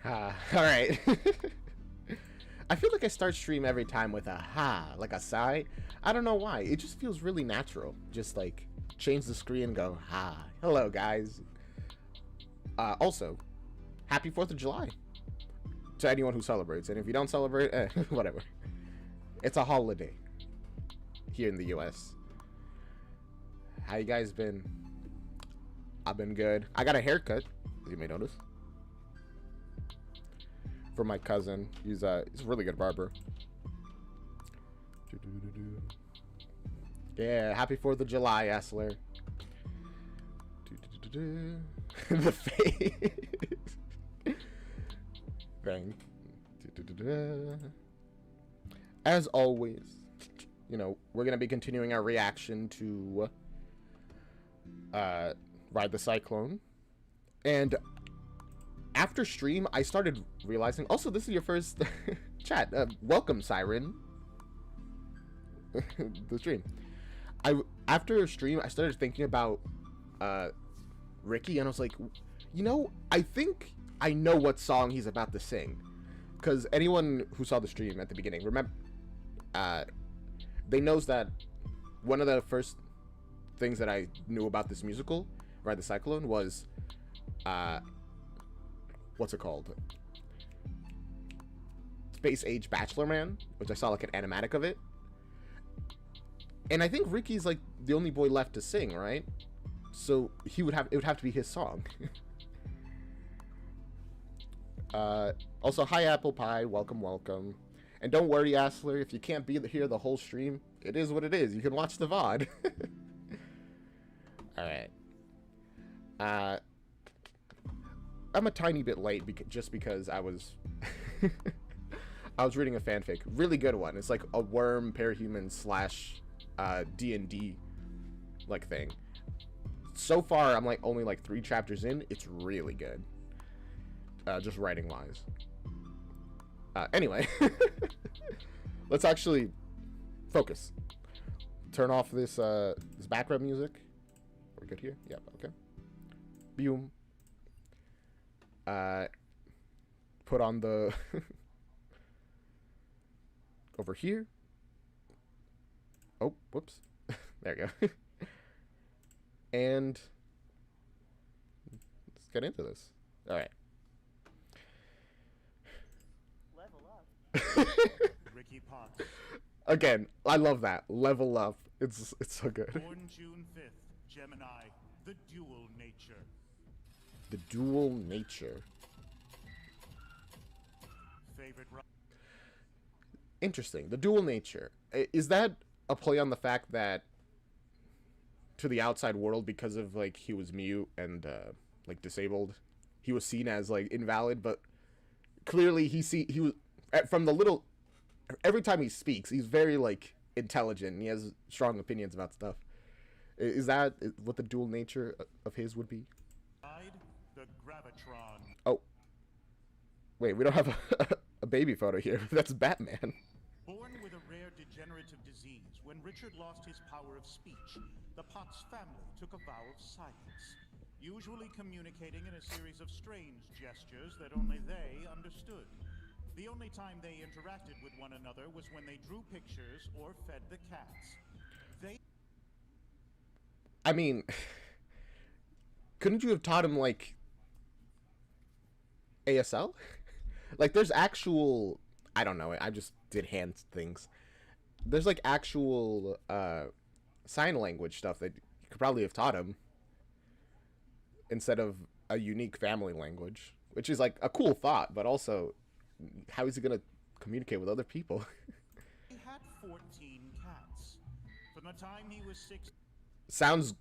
All right. I feel like I start stream every time with a ha, like a sigh. I don't know why. It just feels really natural. Just like change the screen and go ha. Hello, guys. Also, happy 4th of July to anyone who celebrates. And if you don't celebrate, whatever. It's a holiday here in the US. How you guys been? I've been good. I got a haircut, as you may notice, from my cousin. He's a really good barber. Yeah, happy 4th of July, Essler. The face. Bang. As always, you know, we're gonna be continuing our reaction to Ride the Cyclone. And after stream, I started realizing, also, this is your first chat. Welcome, Siren. The stream. After stream, I started thinking about Ricky, and I was like, you know, I think I know what song he's about to sing. Because anyone who saw the stream at the beginning, remember, they knows that one of the first things that I knew about this musical, Ride the Cyclone, was what's it called? Space Age Bachelor Man, which I saw like an animatic of it. And I think Ricky's like the only boy left to sing, right? So it would have to be his song. Also, hi Apple Pie, welcome. And don't worry, Asler, if you can't be here the whole stream, it is what it is. You can watch the VOD. Alright. I'm a tiny bit late just because I was I was reading a fanfic. Really good one. It's like a worm parahuman slash D&D like thing. So far, I'm like only like 3 chapters in. It's really good. Just writing wise. Anyway, let's actually focus. Turn off this this background music. We're good here. Yep. Okay. Boom. Put on the over here. Oh, whoops. There you go. And let's get into this. All right. Ricky Potts. Again, I love that. Level up. It's so good. Born June 5th, Gemini, the dual nature. The dual nature. Favorite Interesting. The dual nature. Is that a play on the fact that to the outside world, because of like he was mute and like disabled, he was seen as like invalid, but clearly he was from the little, every time he speaks, he's very like intelligent and he has strong opinions about stuff. Is that what the dual nature of his would be? the Gravitron. Oh, wait, we don't have a baby photo here. That's Batman. Born with a rare degenerative disease, when Richard lost his power of speech, the Potts family took a vow of silence, usually communicating in a series of strange gestures that only they understood. The only time they interacted with one another was when they drew pictures or fed the cats. I mean, couldn't you have taught him like ASL? Like there's actual, I don't know, I just did hand things. There's like actual sign language stuff that you could probably have taught him instead of a unique family language, which is like a cool thought, but also how is he going to communicate with other people? He had 14 cats. From the time he was 6 Sounds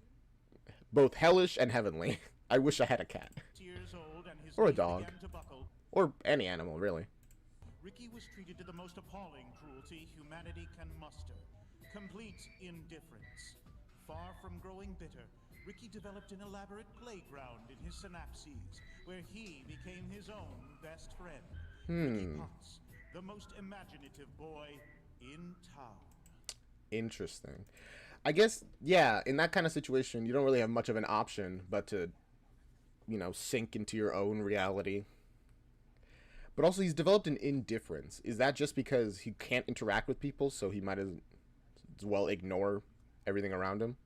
both hellish and heavenly. I wish I had a cat. years old and his Or a knees dog. began to buckle, Or any animal, really. Ricky was treated to the most appalling cruelty humanity can muster. Complete indifference. Far from growing bitter, Ricky developed an elaborate playground in his synapses, where he became his own best friend. Ricky Potts, the most imaginative boy in town. Interesting. I guess, yeah, in that kind of situation, you don't really have much of an option but to, you know, sink into your own reality. But also, he's developed an indifference. Is that just because he can't interact with people, so he might as well ignore everything around him?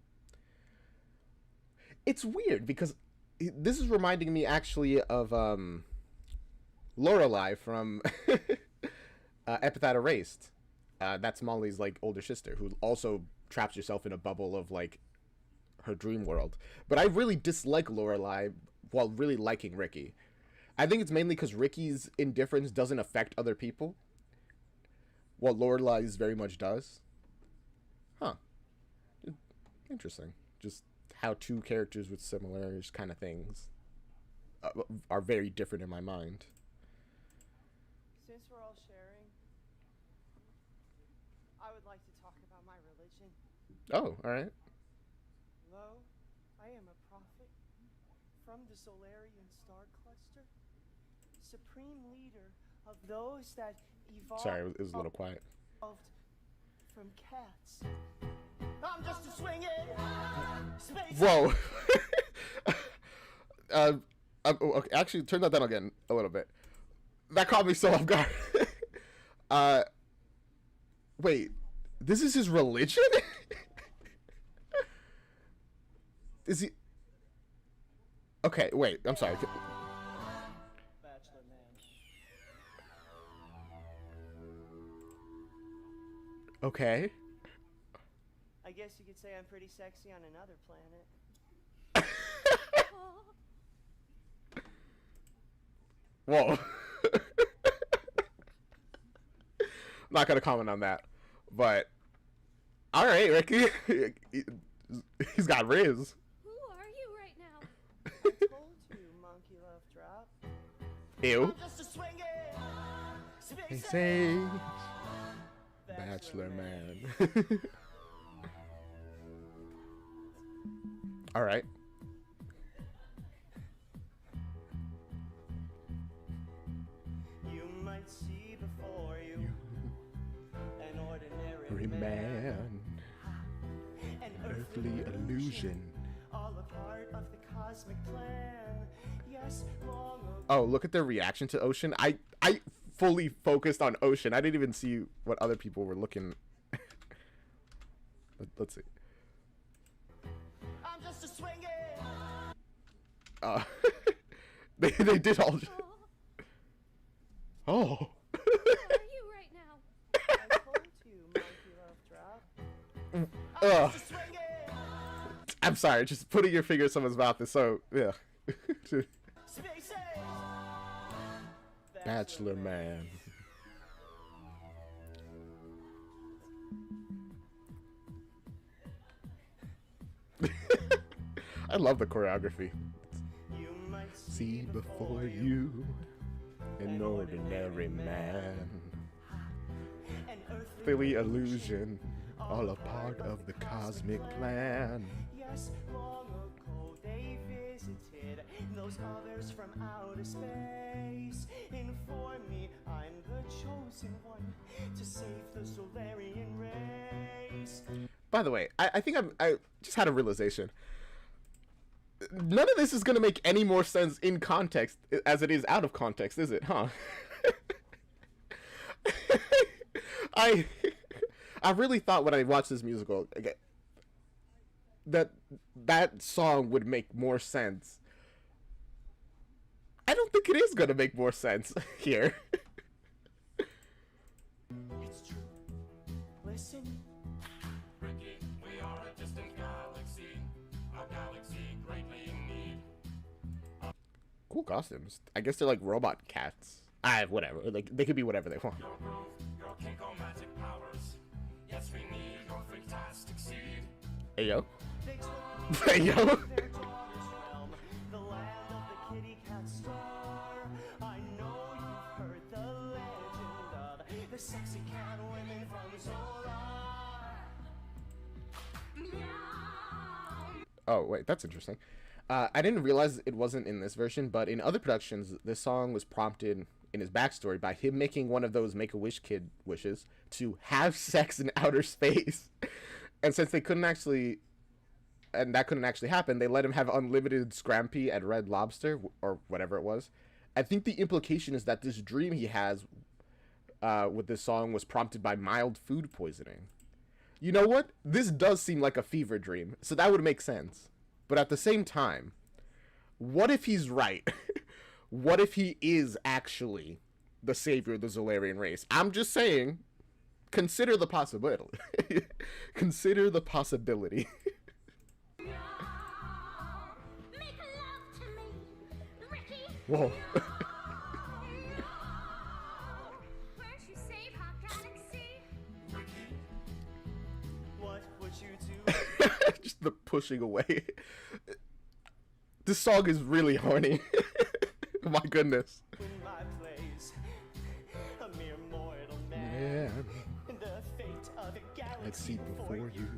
It's weird because this is reminding me actually of Lorelai from Epitaph Erased. That's Molly's like older sister who also traps herself in a bubble of like her dream world. But I really dislike Lorelai while really liking Ricky. I think it's mainly because Ricky's indifference doesn't affect other people, while Lorelai's very much does. Huh. Interesting. Just how two characters with similar kind of things are very different in my mind. Since we're all sharing, I would like to talk about my religion. Oh, alright. Lo, I am a prophet from the Solarian star cluster, supreme leader of those that evolved. Sorry, it was a little quiet. From cats. I'm just a swingin' space. Whoa. Okay, actually, turn that down again a little bit. That caught me so off guard. Wait, this is his religion? Is he? Okay, wait. I'm sorry. Bachelor man. Okay. I guess you could say I'm pretty sexy on another planet. Whoa. I'm not gonna comment on that, but all right, Ricky. He's got Riz. Who are you right now? I told you, monkey love drop. Ew. I'm just a swingin' They space say Bachelor Man. All right. You might see before you an ordinary Man, an earthly illusion. all a part of the cosmic plan. Yes, long ago. Oh, look at their reaction to Ocean. I fully focused on Ocean. I didn't even see what other people were looking. Let's see. I'm just a swingin'. They did all. Oh. Who are you right now? I told you, monkey love drop. Ugh. Just a swingin'. I'm sorry. Just putting your finger in someone's mouth is so yeah. Spaces. Bachelor Man. I love the choreography. You might See before you an ordinary man. an Earthly illusion, all a part of the cosmic plan. Yes, long ago they visited those others from outer space. Inform me, I'm the chosen one to save the Solarian race. By the way, I think I just had a realization. None of this is gonna make any more sense in context as it is out of context, is it? Huh? I really thought when I watched this musical that song would make more sense. I don't think it is gonna make more sense here. It's true. Listen. Ricky, we are a distant galaxy, a galaxy greatly in need. Cool costumes. I guess they're like robot cats. Whatever. Like they could be whatever they want. Your groove, your kinko-magic powers. Yes, we need your fantastic seed. Hey yo. They took Hey yo. their daughter's realm, the land of the kitty cat star. I know you've heard the legend of the sexy cat women from Zola. Oh wait, that's interesting. I didn't realize it wasn't in this version, but in other productions, this song was prompted in his backstory by him making one of those Make-A-Wish kid wishes to have sex in outer space. And since that couldn't actually happen, they let him have unlimited Scrampy at Red Lobster, or whatever it was. I think the implication is that this dream he has with this song was prompted by mild food poisoning. You know what? This does seem like a fever dream, so that would make sense. But at the same time, what if he's right? What if he is actually the savior of the Zolarian race? I'm just saying, consider the possibility. Consider the possibility. Whoa. What would you do? Just the pushing away. This song is really horny. My goodness. In my place, a mere mortal Yeah. man. The fate of a Let's galaxy see before you.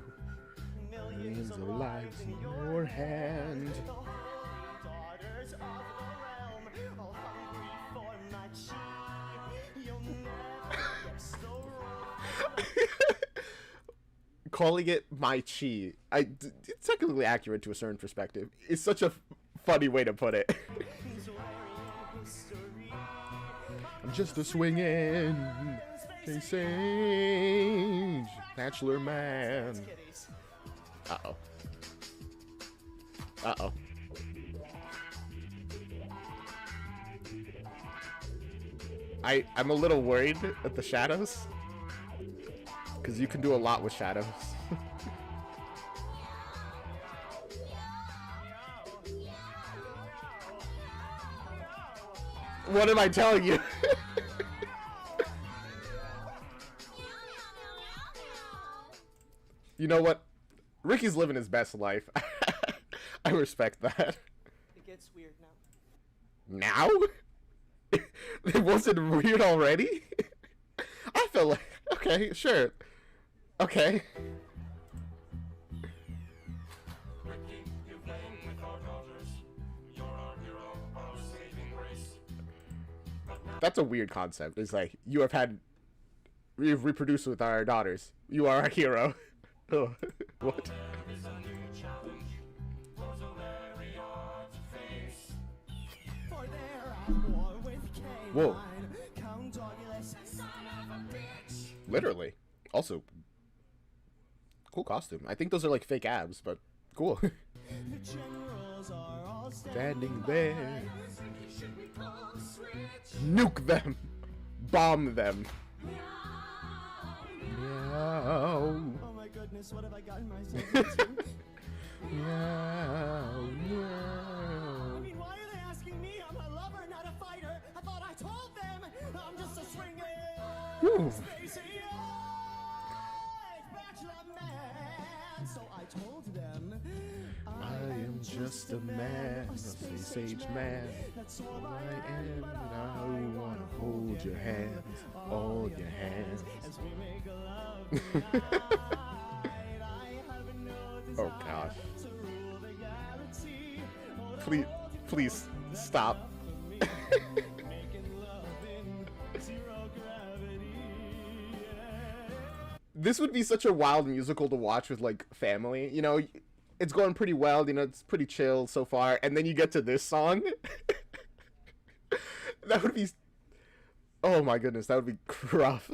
Millions Millions of lives in your hand. The holy daughters of the realm, all hungry for my chi. You'll never guess the role. Calling it my chi, it's technically accurate to a certain perspective. It's such a funny way to put it. Zolarian history. I'm just a swingin', sage, bachelor man. Kitties. Uh-oh. Uh-oh. I'm a little worried at the shadows. Because you can do a lot with shadows. What am I telling you? You know what? Ricky's living his best life. I respect that. It gets weird now. Now? It wasn't weird already? I feel like... Okay, sure. Okay. Ricky, you're playing with our daughters. You're our hero, our saving grace. That's a weird concept. It's like, you've reproduced with our daughters. You are our hero. Oh, what? There is a new challenge for ReliOn to face. For they're at war with K9. Whoa. Count Dogulus, son of a bitch. Literally. Also, cool costume. I think those are like fake abs, but cool. The generals are all Standing there. Should we pull the switch? Nuke them. Bomb them. Meow. Oh my goodness, what have I gotten myself into? Meow. I Meow. mean, why are they asking me? I'm a lover, not a fighter. I thought I told them I'm just a Whew. swinging spacey bachelor man. So I told them I am just a man, a sage man. That's all I am, and I wanna hold your hands, all your hands. As we make love tonight, I have no Oh gosh. to rule the galaxy. Please stop. Making love in zero gravity. This would be such a wild musical to watch with like family. You know, it's going pretty well. You know, it's pretty chill so far, and then you get to this song. That would be. Oh my goodness, that would be rough.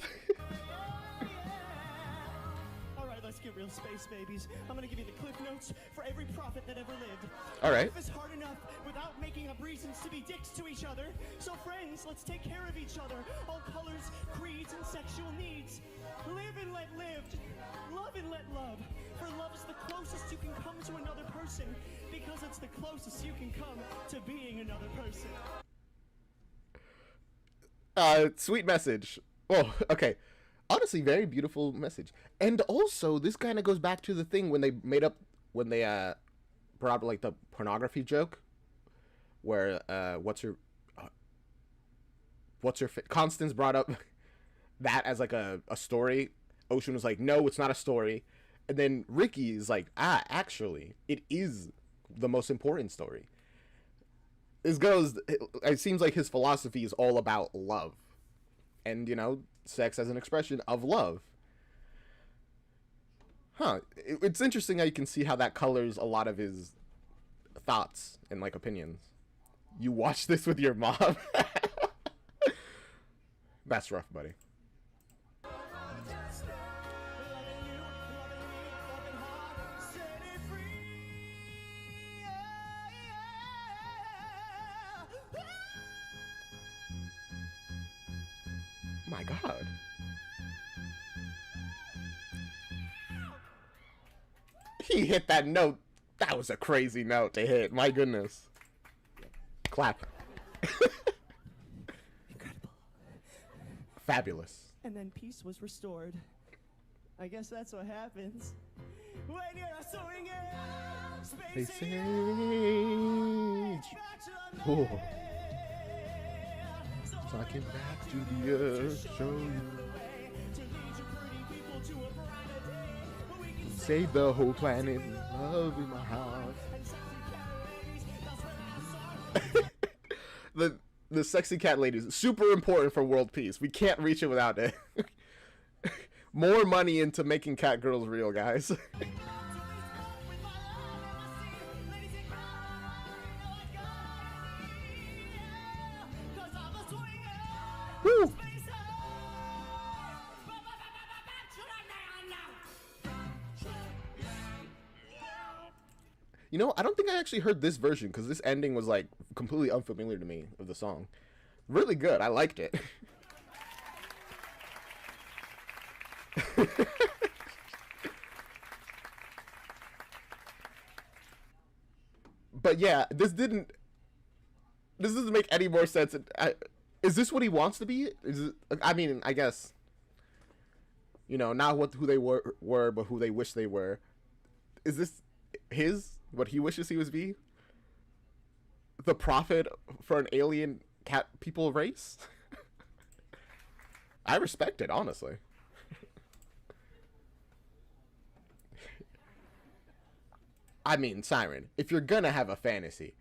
Alright, let's get real, space babies. I'm gonna give you the cliff notes for every prophet that ever lived. Alright. Life is hard enough without making up reasons to be dicks to each other. So friends, let's take care of each other. All colors, creeds, and sexual needs. Live and let live. Love and let love. For love is the closest you can come to another person. Because it's the closest you can come to being another person. Sweet message. Oh, okay. Honestly, very beautiful message. And also, this kind of goes back to the thing when they brought up like the pornography joke, where Constance brought up that as like a story. Ocean was like, no, it's not a story. And then Ricky is like, actually, it is the most important story. It seems like his philosophy is all about love. And, you know, sex as an expression of love. Huh. It's interesting how you can see how that colors a lot of his thoughts and, like, opinions. You watch this with your mom? That's rough, buddy. My God. He hit that note. That was a crazy note to hit. My goodness. Clap. Incredible. Fabulous. And then peace was restored. I guess that's what happens when you're a swinging, They spacey say. bachelor Oh. man. So Talking back to the earth, show you. to lead you pretty people to a brighter day where we can Save the whole planet. Love in my heart. and sexy cat ladies. That's what I'm sorry. The sexy cat ladies, super important for world peace. We can't reach it without it. More money into making cat girls real, guys. Woo! You know, I don't think I actually heard this version because this ending was like completely unfamiliar to me of the song. Really good. I liked it. But yeah, this doesn't make any more sense. Is this what he wants to be? I mean, I guess, you know, not who they were, but who they wish they were. Is this what he wishes he was be? The prophet for an alien cat people race? I respect it, honestly. I mean, Siren, if you're gonna have a fantasy,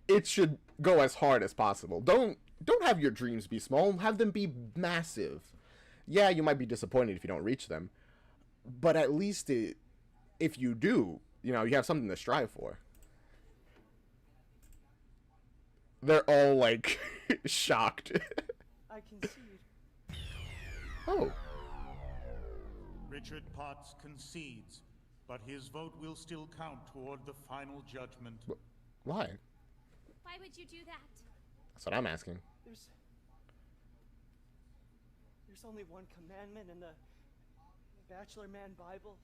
it should go as hard as possible. Don't have your dreams be small. Have them be massive. Yeah, you might be disappointed if you don't reach them, but at least if you do, you know, you have something to strive for. They're all like shocked. I concede. Oh, Richard Potts concedes, but his vote will still count toward the final judgment. why? Why would you do that? That's what I'm asking. There's only one commandment in the Bachelor Man Bible.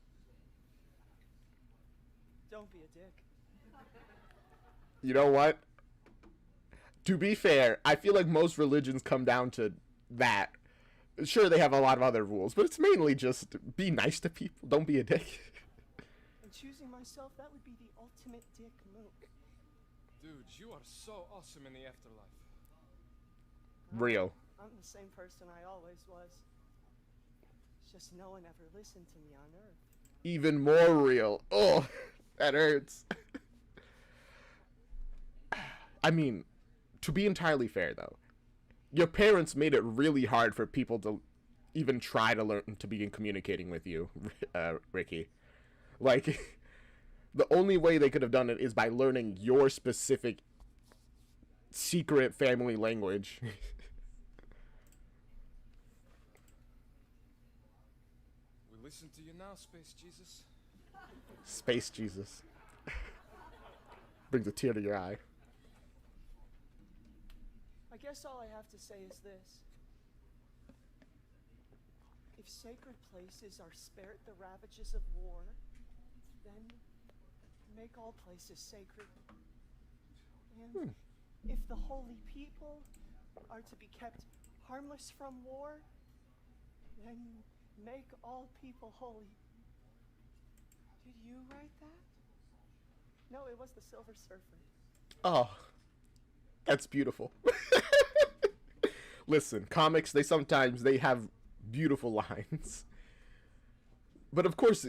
Don't be a dick. You know what? To be fair, I feel like most religions come down to that. Sure, they have a lot of other rules, but it's mainly just be nice to people. Don't be a dick. And choosing myself, that would be the ultimate dick move. Dude, you are so awesome in the afterlife. Real. I'm the same person I always was. It's just no one ever listened to me on Earth. Even more real. Oh, that hurts. I mean, to be entirely fair, though, your parents made it really hard for people to even try to learn to begin communicating with you, Ricky. Like, the only way they could have done it is by learning your specific secret family language. We listen to you now, Space Jesus. Space Jesus. Brings a tear to your eye. I guess all I have to say is this. If sacred places are spared the ravages of war, then make all places sacred. And if the holy people are to be kept harmless from war, then make all people holy. Did you write that? No, it was the Silver Surfer. Oh, that's beautiful. Listen, comics, they have beautiful lines. But of course,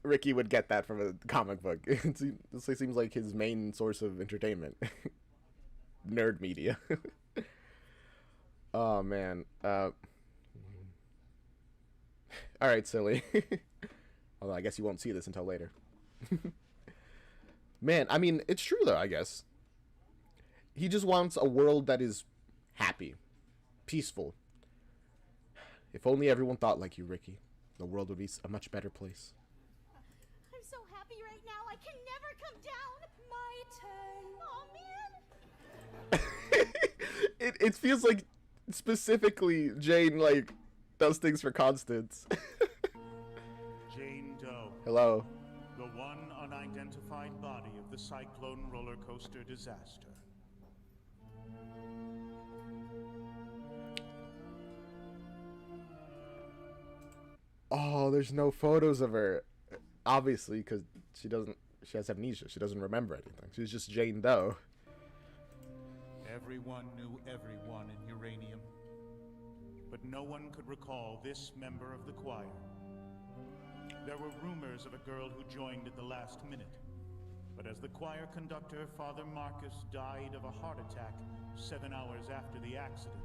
Ricky would get that from a comic book. This seems like his main source of entertainment. Nerd media. Oh, man. Alright, silly. Although I guess you won't see this until later. Man, I mean, it's true though, I guess. He just wants a world that is happy, peaceful. If only everyone thought like you, Ricky. The world would be a much better place. I'm so happy right now. I can never come down. My turn. Oh man. It feels like specifically Jane like does things for Constance. Jane Doe, Hello. the one unidentified body of the Cyclone roller coaster disaster. Oh, there's no photos of her. Obviously, because she has amnesia. She doesn't remember anything. She's just Jane Doe. Everyone knew everyone in Uranium, but no one could recall this member of the choir. There were rumors of a girl who joined at the last minute, but as the choir conductor, Father Marcus, died of a heart attack 7 hours after the accident,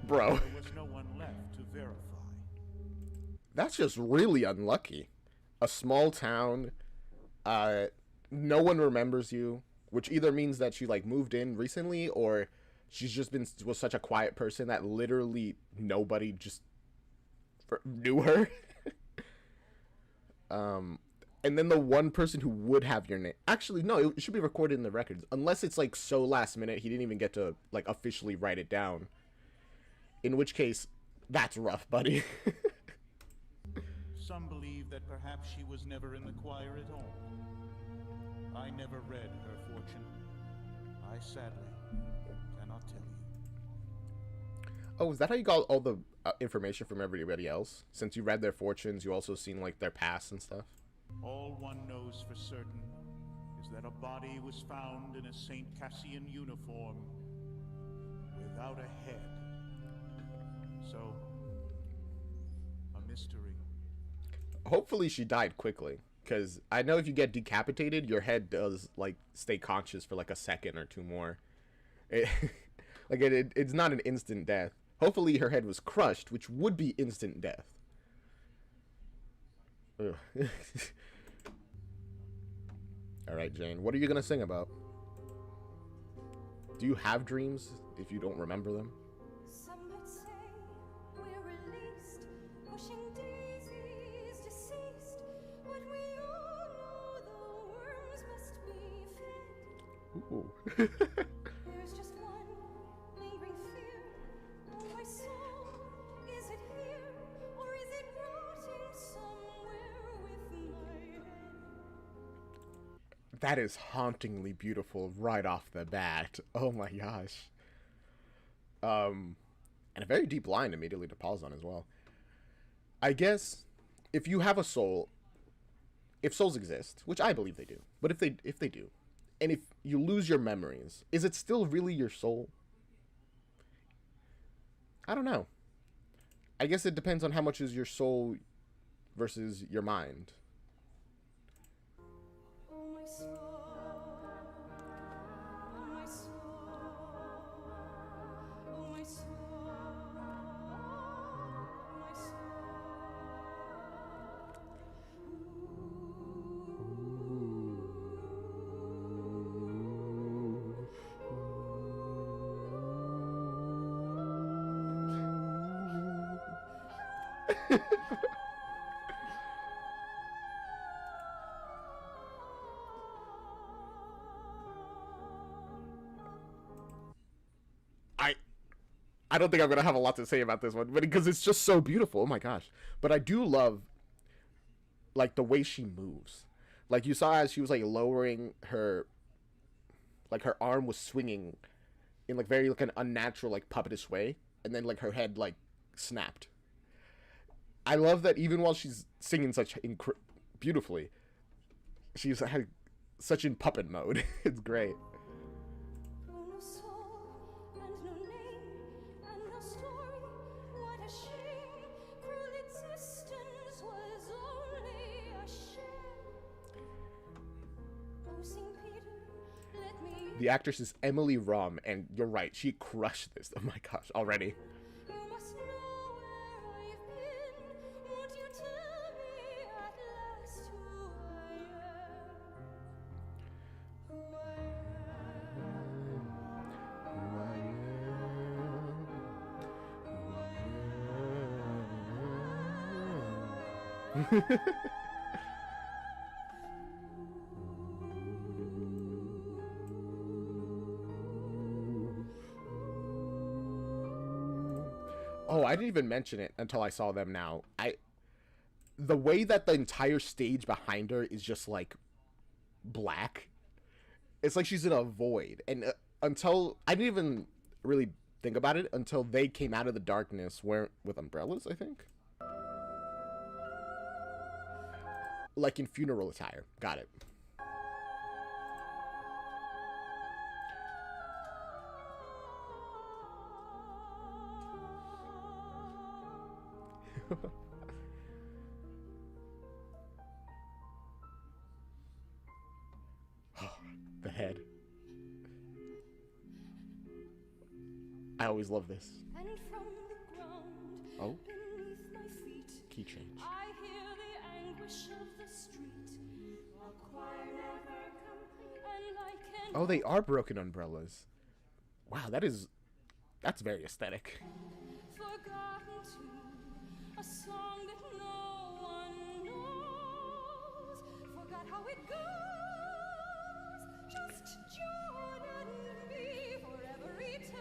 Bro. there was no one left to verify. That's just really unlucky. A small town, no one remembers you, which either means that she like moved in recently or she's just was such a quiet person that literally nobody just knew her. And then the one person who would have your name, actually no, it should be recorded in the records, unless it's like so last minute he didn't even get to like officially write it down, in which case that's rough, buddy. Some believe that perhaps she was never in the choir at all. I never read her fortune. I sadly cannot tell you. Oh, is that how you got all the information from everybody else? Since you read their fortunes, you also seen like their past and stuff? All one knows for certain is that a body was found in a St. Cassian uniform without a head. So, a mystery. Hopefully she died quickly, because I know if you get decapitated, your head does like stay conscious for like a second or two more. It's not an instant death. Hopefully her head was crushed, which would be instant death. All right, Jane, what are you gonna sing about? Do you have dreams if you don't remember them? Some might say we're released, pushing daisies deceased, but we all know the worms must be fed. Ooh. There's just one lingering fear. Oh, my soul, is it here, or is it rotting somewhere with my head? That is hauntingly beautiful right off the bat. Oh my gosh. And a very deep line immediately to pause on as well. I guess if you have a soul, if souls exist, which I believe they do, but if they do, and if you lose your memories, is it still really your soul? I don't know. I guess it depends on how much is your soul versus your mind. Oh, my soul, oh, my soul, oh, my soul, oh, my soul. I don't think I'm gonna have a lot to say about this one, but because it's just so beautiful. Oh my gosh! But I do love, like, the way she moves. Like, you saw as she was like lowering her, like her arm was swinging, in like very like an unnatural like puppetish way, and then like her head like snapped. I love that even while she's singing such beautifully, she's had such in puppet mode. It's great. No soul and no name and no story. What a shame! Cruel existence was only a sham. Oh, St. Peter, let me. The actress is Emily Rom, and you're right, she crushed this. Oh my gosh, already. You must know where I've been. Won't you tell me at last who I am? Who I am? Oh, I didn't even mention it until I saw them now. The way that the entire stage behind her is just like black. It's like she's in a void. And until I didn't even really think about it until they came out of the darkness with umbrellas, I think. Like in funeral attire. Got it. The head. I always love this. And from the ground Oh, beneath my feet, key change. I hear the anguish of the street. A choir never come, and I can Oh, they are broken umbrellas. Wow, that's very aesthetic. forgotten too, a song that no one knows. Forgot how it goes. Just John and me forever eternally.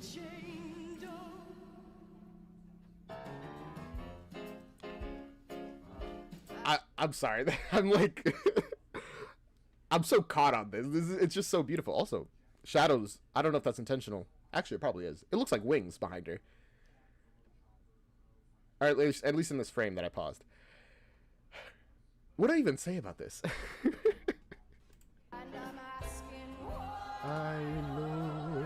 Jane Doe. I'm sorry. I'm like I'm so caught on this. It's just so beautiful. Also, shadows. I don't know if that's intentional. Actually, it probably is. It looks like wings behind her. Or at least in this frame that I paused. What do I even say about this? And I'm asking why, I know.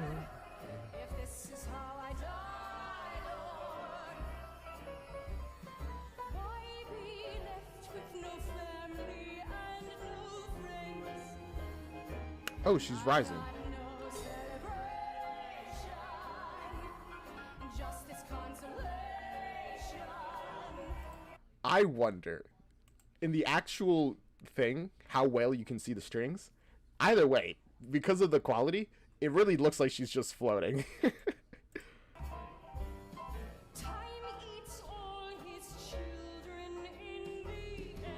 if this is how I die, Lord. Why be left with no family and no friends? Oh, she's rising. No celebration, just this consolation. I wonder, in the actual thing, how well you can see the strings. Either way, because of the quality, it really looks like she's just floating. Time eats all his children in the end.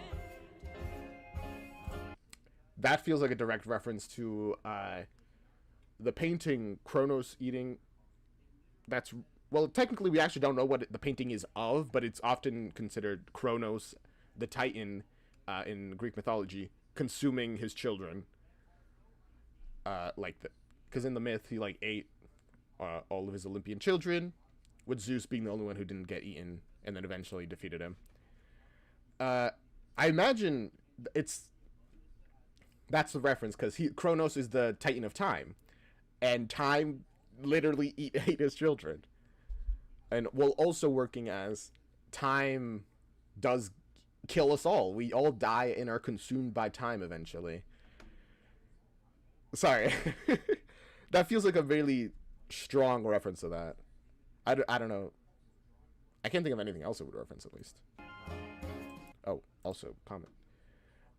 That feels like a direct reference to the painting Kronos eating. That's, well, technically we actually don't know what the painting is of, but it's often considered Kronos, the Titan, in Greek mythology, consuming his children. Because in the myth he like ate all of his Olympian children, with Zeus being the only one who didn't get eaten, and then eventually defeated him. I imagine that's the reference, because Kronos is the Titan of time, and time literally ate his children, and while also working as time does kill us all. We all die and are consumed by time eventually. Sorry. That feels like a really strong reference to that. I don't know. I can't think of anything else it would reference, at least. Oh, also, comment.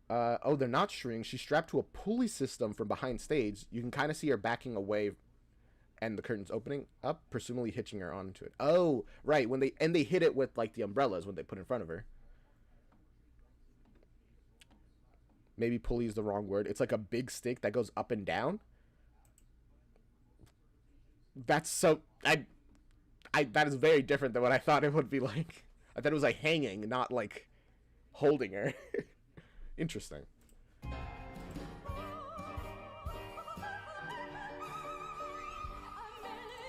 Oh, they're not strings. She's strapped to a pulley system from behind stage. You can kind of see her backing away and the curtains opening up, presumably hitching her onto it. Oh, right. They hit it with, like, the umbrellas when they put in front of her. Maybe pulley is the wrong word. It's like a big stick that goes up and down. That's so... that is very different than what I thought it would be like. I thought it was like hanging, not like holding her. Interesting.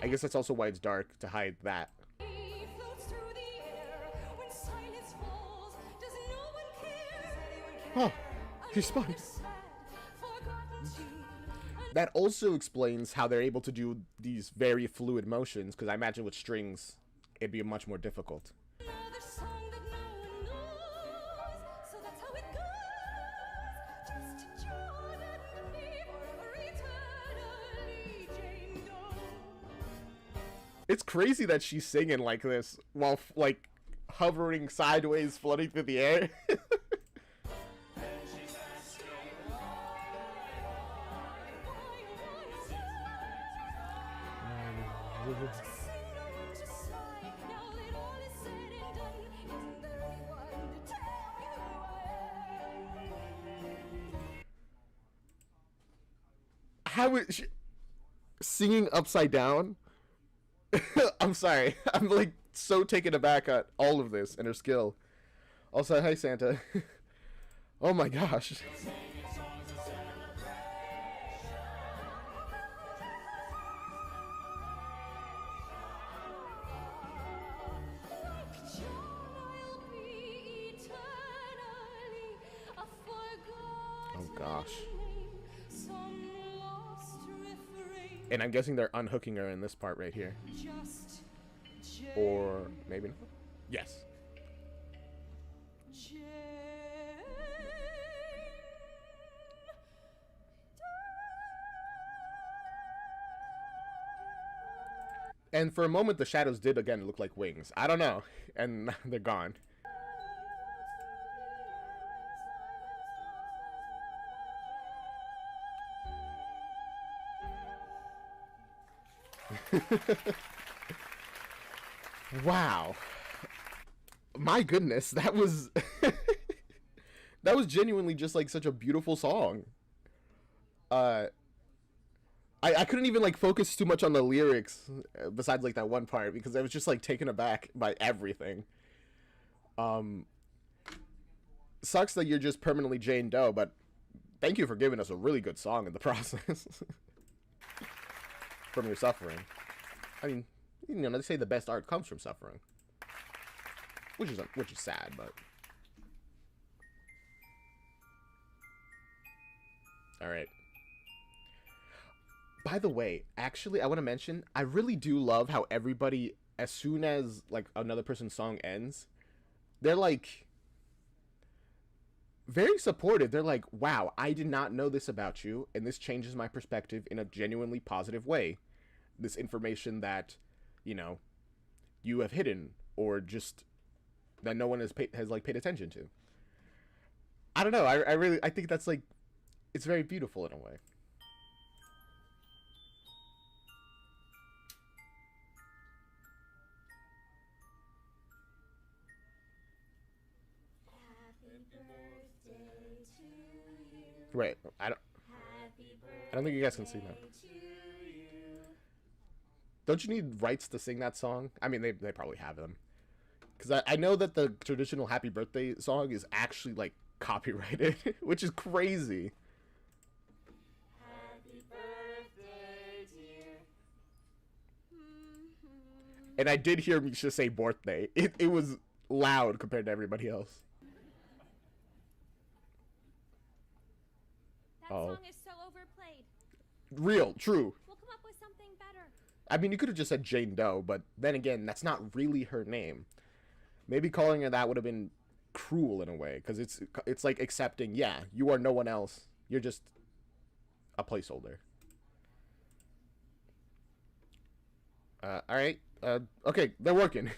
I guess that's also why it's dark, to hide that. He floats through the air when silence falls. Does no one care? Oh, he's spun. Another sad, forgotten tune. That also explains how they're able to do these very fluid motions, because I imagine with strings, it'd be much more difficult. Another song that no one knows. So that's how it goes. Just John and me forever eternally. Jane Doe. It's crazy that she's singing like this while like hovering sideways, floating through the air. How is she singing upside down? I'm sorry. I'm like so taken aback at all of this and her skill. Also, hi Santa. Oh my gosh. Oh gosh. And I'm guessing they're unhooking her in this part right here. Or maybe not. Yes. And for a moment, the shadows did again look like wings. I don't know. And they're gone. Wow. My goodness, that was that was genuinely just like such a beautiful song. I couldn't even like focus too much on the lyrics besides like that one part because I was just like taken aback by everything. Sucks that you're just permanently Jane Doe, but thank you for giving us a really good song in the process. From your suffering. I mean, you know, they say the best art comes from suffering. Which is sad, but all right. By the way, actually, I want to mention, I really do love how everybody, as soon as, like, another person's song ends, they're, like, very supportive. They're like, wow, I did not know this about you, and this changes my perspective in a genuinely positive way. This information that, you know, you have hidden, or just that no one has paid attention to. I don't know, I think that's, like, it's very beautiful in a way. Right, I don't think you guys can see that. Don't you need rights to sing that song? I mean, they probably have them. Because I know that the traditional Happy Birthday song is actually, like, copyrighted, which is crazy. Happy birthday, dear. And I did hear Misha say birthday. It was loud compared to everybody else. That song is so overplayed. Real, true. We'll come up with something better. I mean, you could have just said Jane Doe, but then again, that's not really her name. Maybe calling her that would have been cruel in a way, because it's like accepting, yeah, you are no one else. You're just a placeholder. All right. Okay, they're working.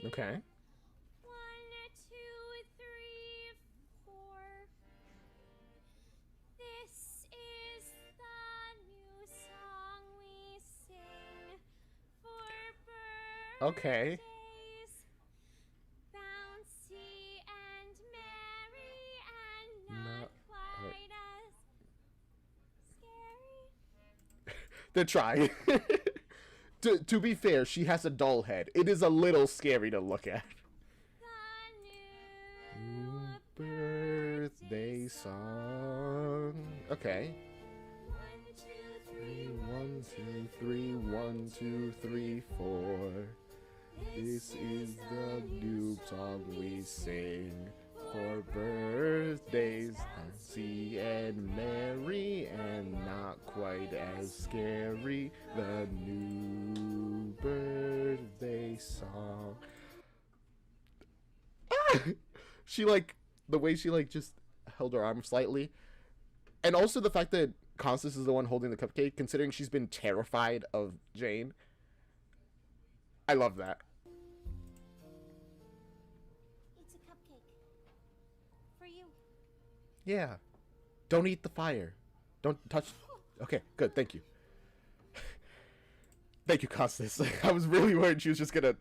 Okay. 1, 2, 3, 4. This is the new song we sing for birthdays. Okay. Bouncy and merry and not quite as scary. They're trying. To be fair, she has a doll head. It is a little scary to look at. The new birthday song. Okay. 1, 2, 3, 1, 2, 3, 4. This is the new song we sing for birthdays, bouncy and merry and not quite as scary. The new birthday song. She like the way she like just held her arm slightly, and also the fact that Constance is the one holding the cupcake, considering she's been terrified of Jane. I love that. It's a cupcake. For you. Yeah. Don't eat the fire. Don't touch. Okay, good. Thank you. Thank you, Constance. I was really worried she was just gonna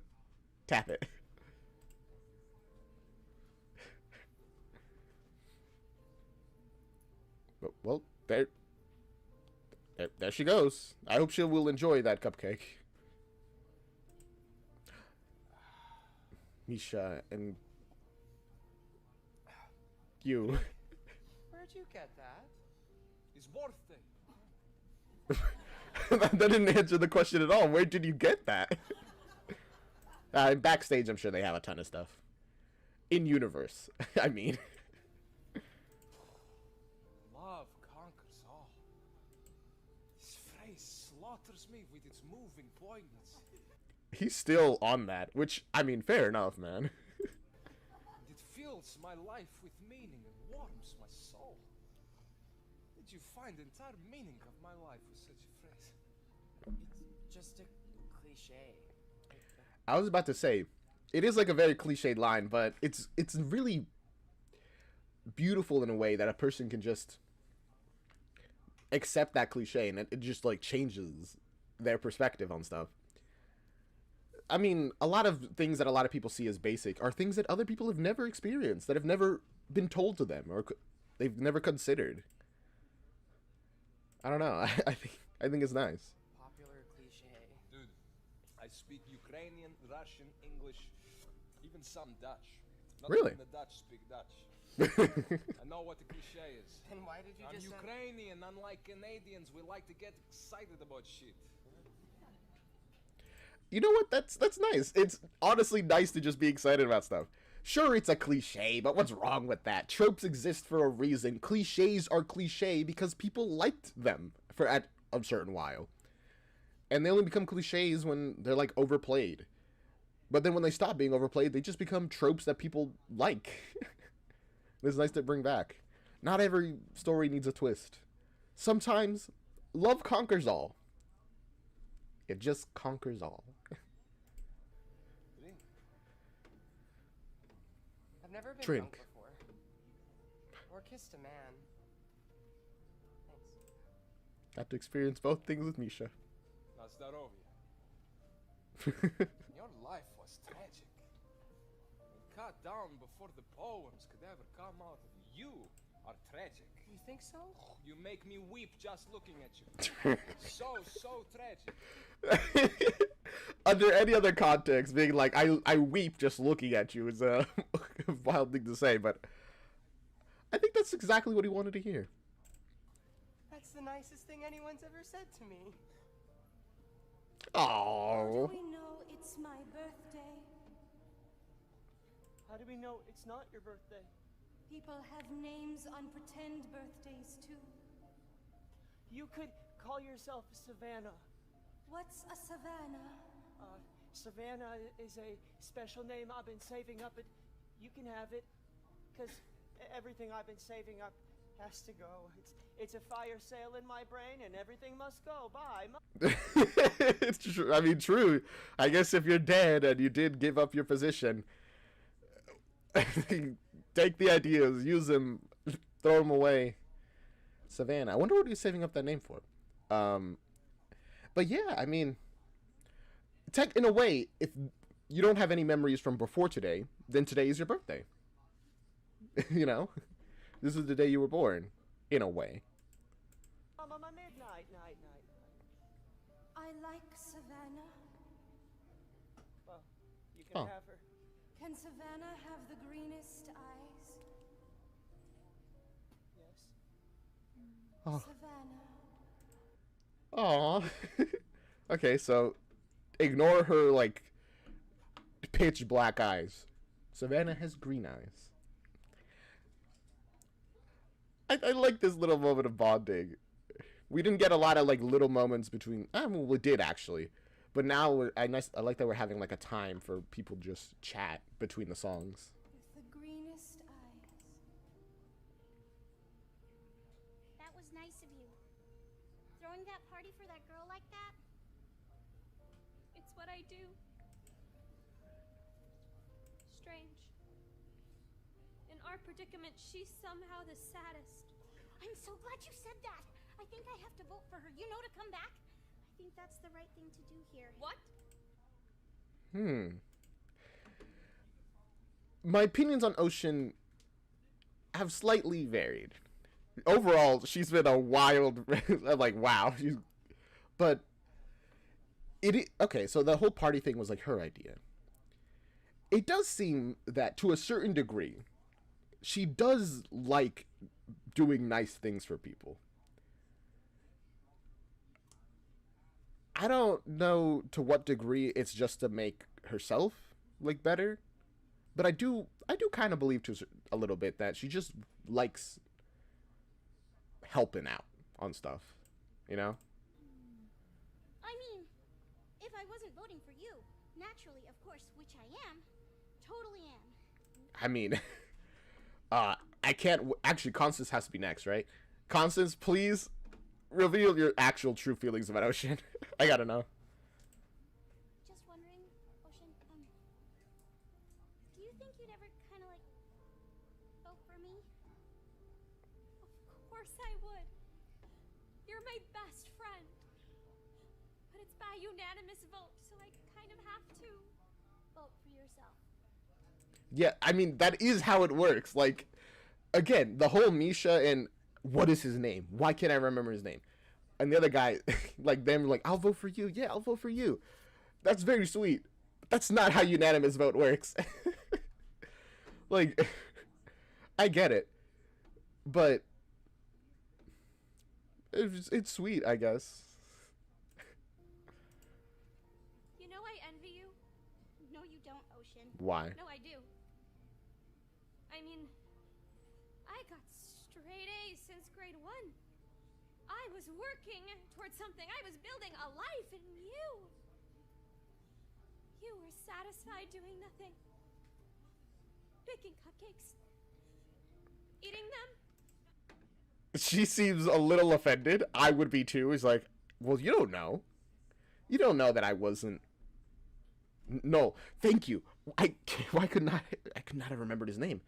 Tap it. Well, there she goes. I hope she will enjoy that cupcake. Misha and you. Where'd you get that? His birthday. That didn't answer the question at all. Where did you get that? Backstage, I'm sure they have a ton of stuff. In universe, I mean. Love conquers all. His phrase slaughters me with its moving poignancy. He's still on that, which, I mean, fair enough, man. And it fills my life with meaning and warms my soul. Did you find the entire meaning of my life with such a phrase? It's just a cliche. I was about to say, it is like a very cliched line, but it's really beautiful in a way that a person can just accept that cliche, and it just like changes their perspective on stuff. I mean, a lot of things that a lot of people see as basic are things that other people have never experienced, that have never been told to them, or they've never considered. I don't know. I think it's nice. Popular cliche. Dude, I speak Ukrainian, Russian, English, even some Dutch. Not Really? even the Dutch speak Dutch. I know what the cliche is. Then why did you I'm just Ukrainian, unlike Canadians, we like to get excited about shit. You know what? That's nice. It's honestly nice to just be excited about stuff. Sure, it's a cliche, but what's wrong with that? Tropes exist for a reason. Cliches are cliche because people liked them for at a certain while. And they only become cliches when they're like overplayed. But then when they stop being overplayed, they just become tropes that people like. It's nice to bring back. Not every story needs a twist. Sometimes love conquers all. It just conquers all. I've never been Drink. drunk before. Or kissed a man. Thanks. Got to experience both things with Misha. Now Starovia, your life was tragic. And cut down before the poems could ever come out of you. You are tragic. You think so? You make me weep just looking at you. So tragic. Under any other context, being like, I weep just looking at you is a wild thing to say, but I think that's exactly what he wanted to hear. That's the nicest thing anyone's ever said to me. How Oh, do we know it's my birthday? How do we know it's not your birthday? People have names on pretend birthdays too. You could call yourself Savannah. What's a Savannah? Savannah is a special name I've been saving up, but you can have it, because everything I've been saving up has to go. It's a fire sale in my brain, and everything must go. Bye. it's true. I mean, true. I guess if you're dead and you did give up your position, take the ideas, use them, throw them away. Savannah. I wonder what he's saving up that name for. But yeah, I mean, in a way, if you don't have any memories from before today, then today is your birthday. You know, this is the day you were born, in a way. Mama, midnight, night. I like Savannah. Well, you can Oh. have her. Can Savannah have the greenest eyes? Yes. Oh. Savannah. Aw. Okay, so ignore her, like, pitch black eyes. Savannah has green eyes. I like this little moment of bonding. We didn't get a lot of, like, little moments between... I mean, we did, actually. But now, I like that we're having, like, a time for people just chat between the songs. With the greenest eyes. That was nice of you. Throwing that party for that girl like that? It's what I do. Strange. In our predicament, she's somehow the saddest. I'm so glad you said that. I think I have to vote for her, you know, to come back. I think that's the right thing to do here. What? my opinions on Ocean have slightly varied. Overall, she's been a wild, I'm like, wow. But okay, so the whole party thing was like her idea. It does seem that to a certain degree, she does like doing nice things for people. I don't know to what degree it's just to make herself like better, but I do kind of believe to a little bit that she just likes helping out on stuff, you know? I mean, if I wasn't voting for you, naturally, of course, which I am, totally am. I mean, I can't actually. Constance has to be next, right? Constance, please reveal your actual true feelings about Ocean. I gotta know. Just wondering, Ocean, do you think you'd ever kind of like vote for me? Of course I would. You're my best friend. But it's by unanimous vote, so I kind of have to Vote for yourself. Yeah, I mean that is how it works. Like, again, the whole Misha and what is his name? Why can't I remember his name? And the other guy, like them, like, I'll vote for you. Yeah, I'll vote for you. That's very sweet. That's not how unanimous vote works. Like, I get it, but it's sweet, I guess. You know I envy you. No, you don't, Ocean. Why? No, I do. I mean, I got straight A's since grade 1. I was working towards something. I was building a life, and you were satisfied doing nothing. Baking cupcakes. Eating them. She seems a little offended. I would be too. He's like, well, you don't know. You don't know that I wasn't. No, thank you. I could not have remembered his name.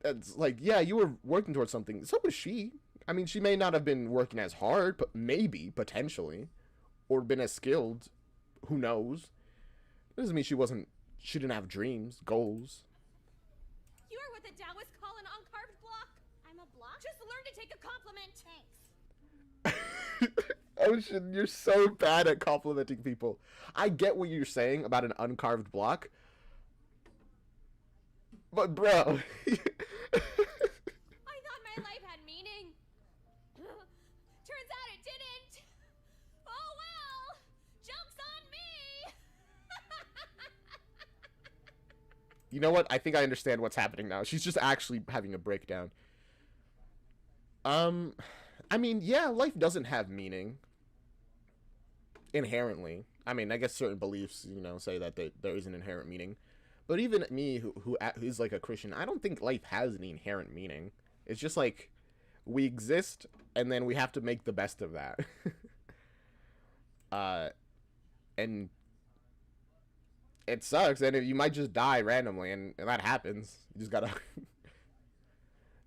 It's like, yeah, you were working towards something. So was she. I mean, she may not have been working as hard, but maybe, potentially, or been as skilled. Who knows? Doesn't mean she didn't have dreams, goals. You are what the Taoists call an uncarved block. I'm a block? Just learn to take a compliment. Thanks. Ocean, you're so bad at complimenting people. I get what you're saying about an uncarved block, but bro. I thought my life had meaning. Turns out it didn't. Oh well. Joke's on me. You know what? I think I understand what's happening now. She's just actually having a breakdown. I mean, yeah, life doesn't have meaning inherently. I mean, I guess certain beliefs, say that there is an inherent meaning. But even me, who's like a Christian, I don't think life has any inherent meaning. It's just like we exist, and then we have to make the best of that. And it sucks, and you might just die randomly, and that happens. You just gotta.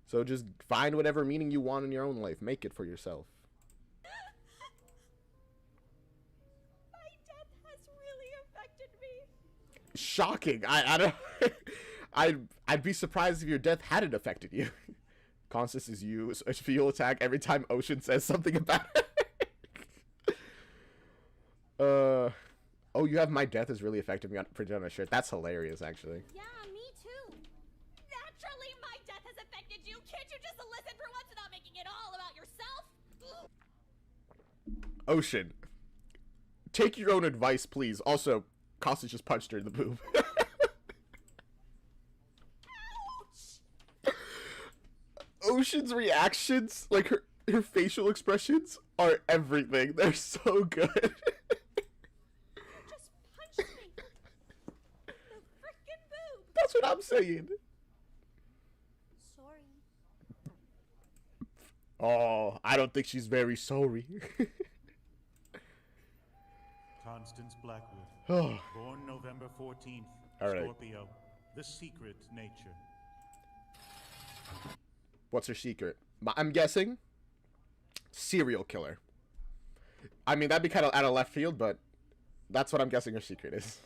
So just find whatever meaning you want in your own life. Make it for yourself. My death has really affected me. Shocking. I don't. I'd be surprised if your death hadn't affected you. Constance is you. A fuel attack every time Ocean says something about it. Oh, you have my death has really affected me printed on a shirt. That's hilarious, actually. Yeah, me too. Naturally, my death has affected you. Can't you just listen for once without making it all about yourself? Ocean, take your own advice, please. Also, Constance just punched her in the boob. Ouch! Ocean's reactions, like her facial expressions, are everything. They're so good. Just punched me. The frickin' boob. That's what I'm saying. Sorry. Oh, I don't think she's very sorry. Constance Blackwood. Oh, Born November 14th. All right. Scorpio. The secret nature. what's her secret? I'm guessing serial killer. I mean, that'd be kind of out of left field, but that's what I'm guessing her secret is.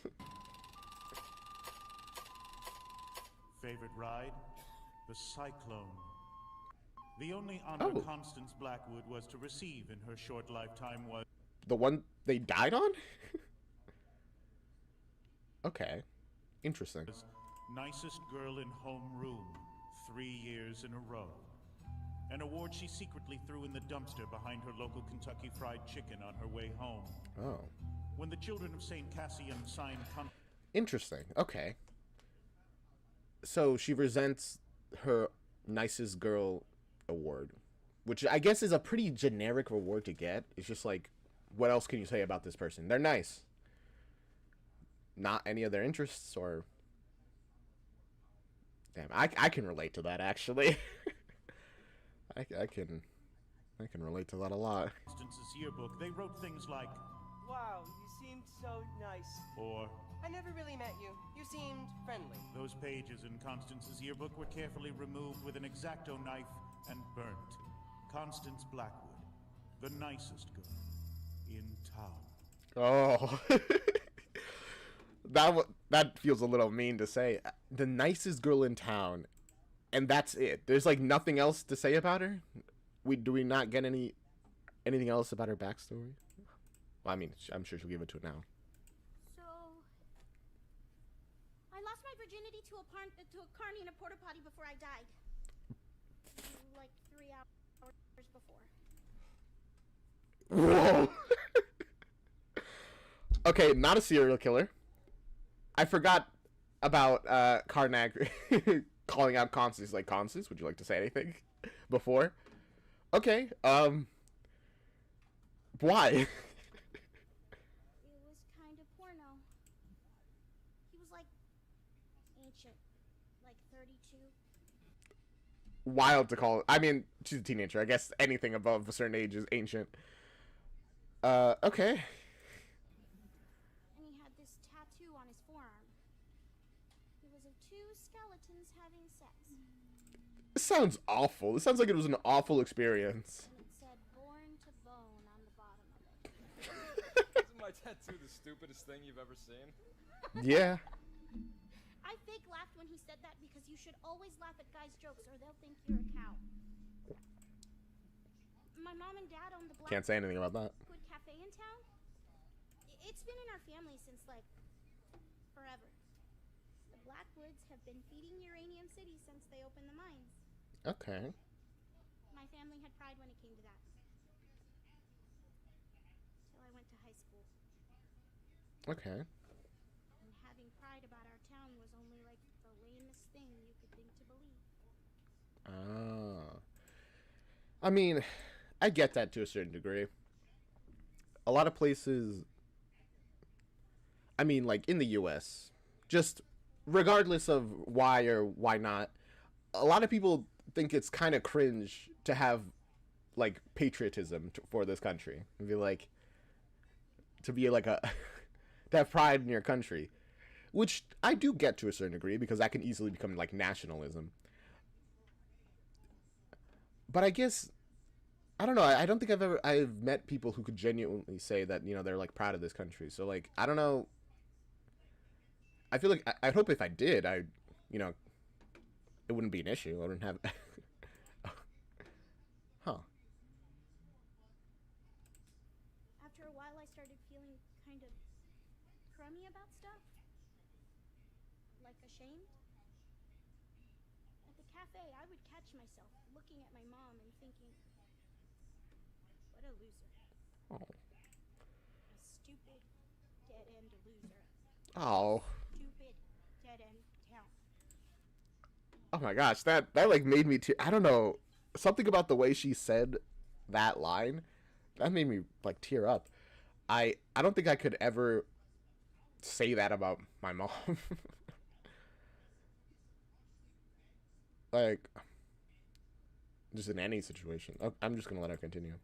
Favorite ride? The Cyclone. The only honor Oh. Constance Blackwood was to receive in her short lifetime was The one they died on? Okay. Interesting. Nicest Girl in Homeroom 3 years in a row. An award she secretly threw in the dumpster behind her local Kentucky Fried Chicken on her way home. Oh. When the children of St. Cassian signed Interesting. Okay. So she resents her nicest girl award, which I guess is a pretty generic reward to get. It's just like, what else can you say about this person? They're nice. Not any of their interests or... Damn, I can relate to that, actually. I can relate to that a lot. Constance's yearbook, they wrote things like, Wow, you seemed so nice. or I never really met you. You seemed friendly. those pages in Constance's yearbook were carefully removed with an X-Acto knife and burnt. Constance Blackwood, the nicest girl in town. Oh. That feels a little mean to say. The nicest girl in town, and that's it. There's like nothing else to say about her. Do we not get anything else about her backstory? Well, I mean, I'm sure she'll give it to it now. So, I lost my virginity to a carny in a porta potty before I died. Like 3 hours before. Whoa. Okay, not a serial killer. I forgot about Karnak calling out Constance. Like, Constance, would you like to say anything before? Okay, why? It was kind of porno. He was like ancient, like 32. Wild to call it. I mean, she's a teenager. I guess anything above a certain age is ancient. Okay. And he had this tattoo on his forearm. It was of 2 skeletons having sex. This sounds awful. This sounds like it was an awful experience. And it said born to bone on the bottom of it. Isn't my tattoo the stupidest thing you've ever seen? Yeah. I fake laughed when he said that because you should always laugh at guys' jokes or they'll think you're a cow. My mom and dad own the Can't say anything about that. Blackwood Cafe in town. It's been in our family since like forever. The Blackwoods have been feeding Uranium City since they opened the mines. Okay. My family had pride when it came to that. Till I went to high school. Okay. And having pride about our town was only like the lamest thing you could think to believe. Ah. I mean, I get that to a certain degree. A lot of places, I mean, like in the US, just regardless of why or why not, a lot of people think it's kind of cringe to have like patriotism for this country. And be like, to be like a, to have pride in your country, which I do get to a certain degree because that can easily become like nationalism. But I guess, I don't know. I don't think I've met people who could genuinely say that, you know, they're like proud of this country. So like, I don't know. I feel like I hope if I did, you know, it wouldn't be an issue. I wouldn't have. Huh. After a while, I started feeling kind of crummy about stuff. Like ashamed. At the cafe, I would catch myself looking at my mom and thinking, what a loser. Oh. A stupid, dead-end loser. Oh. Stupid, dead-end town. Oh my gosh, that like made me I don't know, something about the way she said that line, that made me like tear up. I don't think I could ever say that about my mom. Like, just in any situation. I'm just gonna let her continue.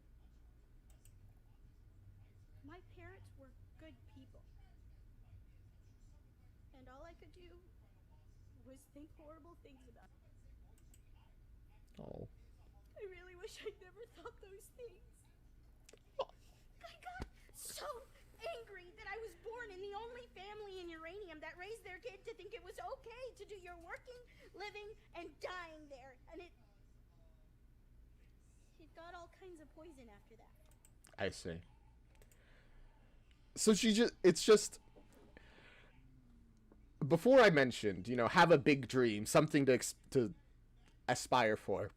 My parents were good people. And all I could do was think horrible things about them. Oh. I really wish I'd never thought those things. I got so angry that I was born in the only family in Uranium that raised their kid to think it was okay to do your working, living and dying there, and it got all kinds of poison after that. I see. So it's just, before I mentioned, have a big dream, something to aspire for.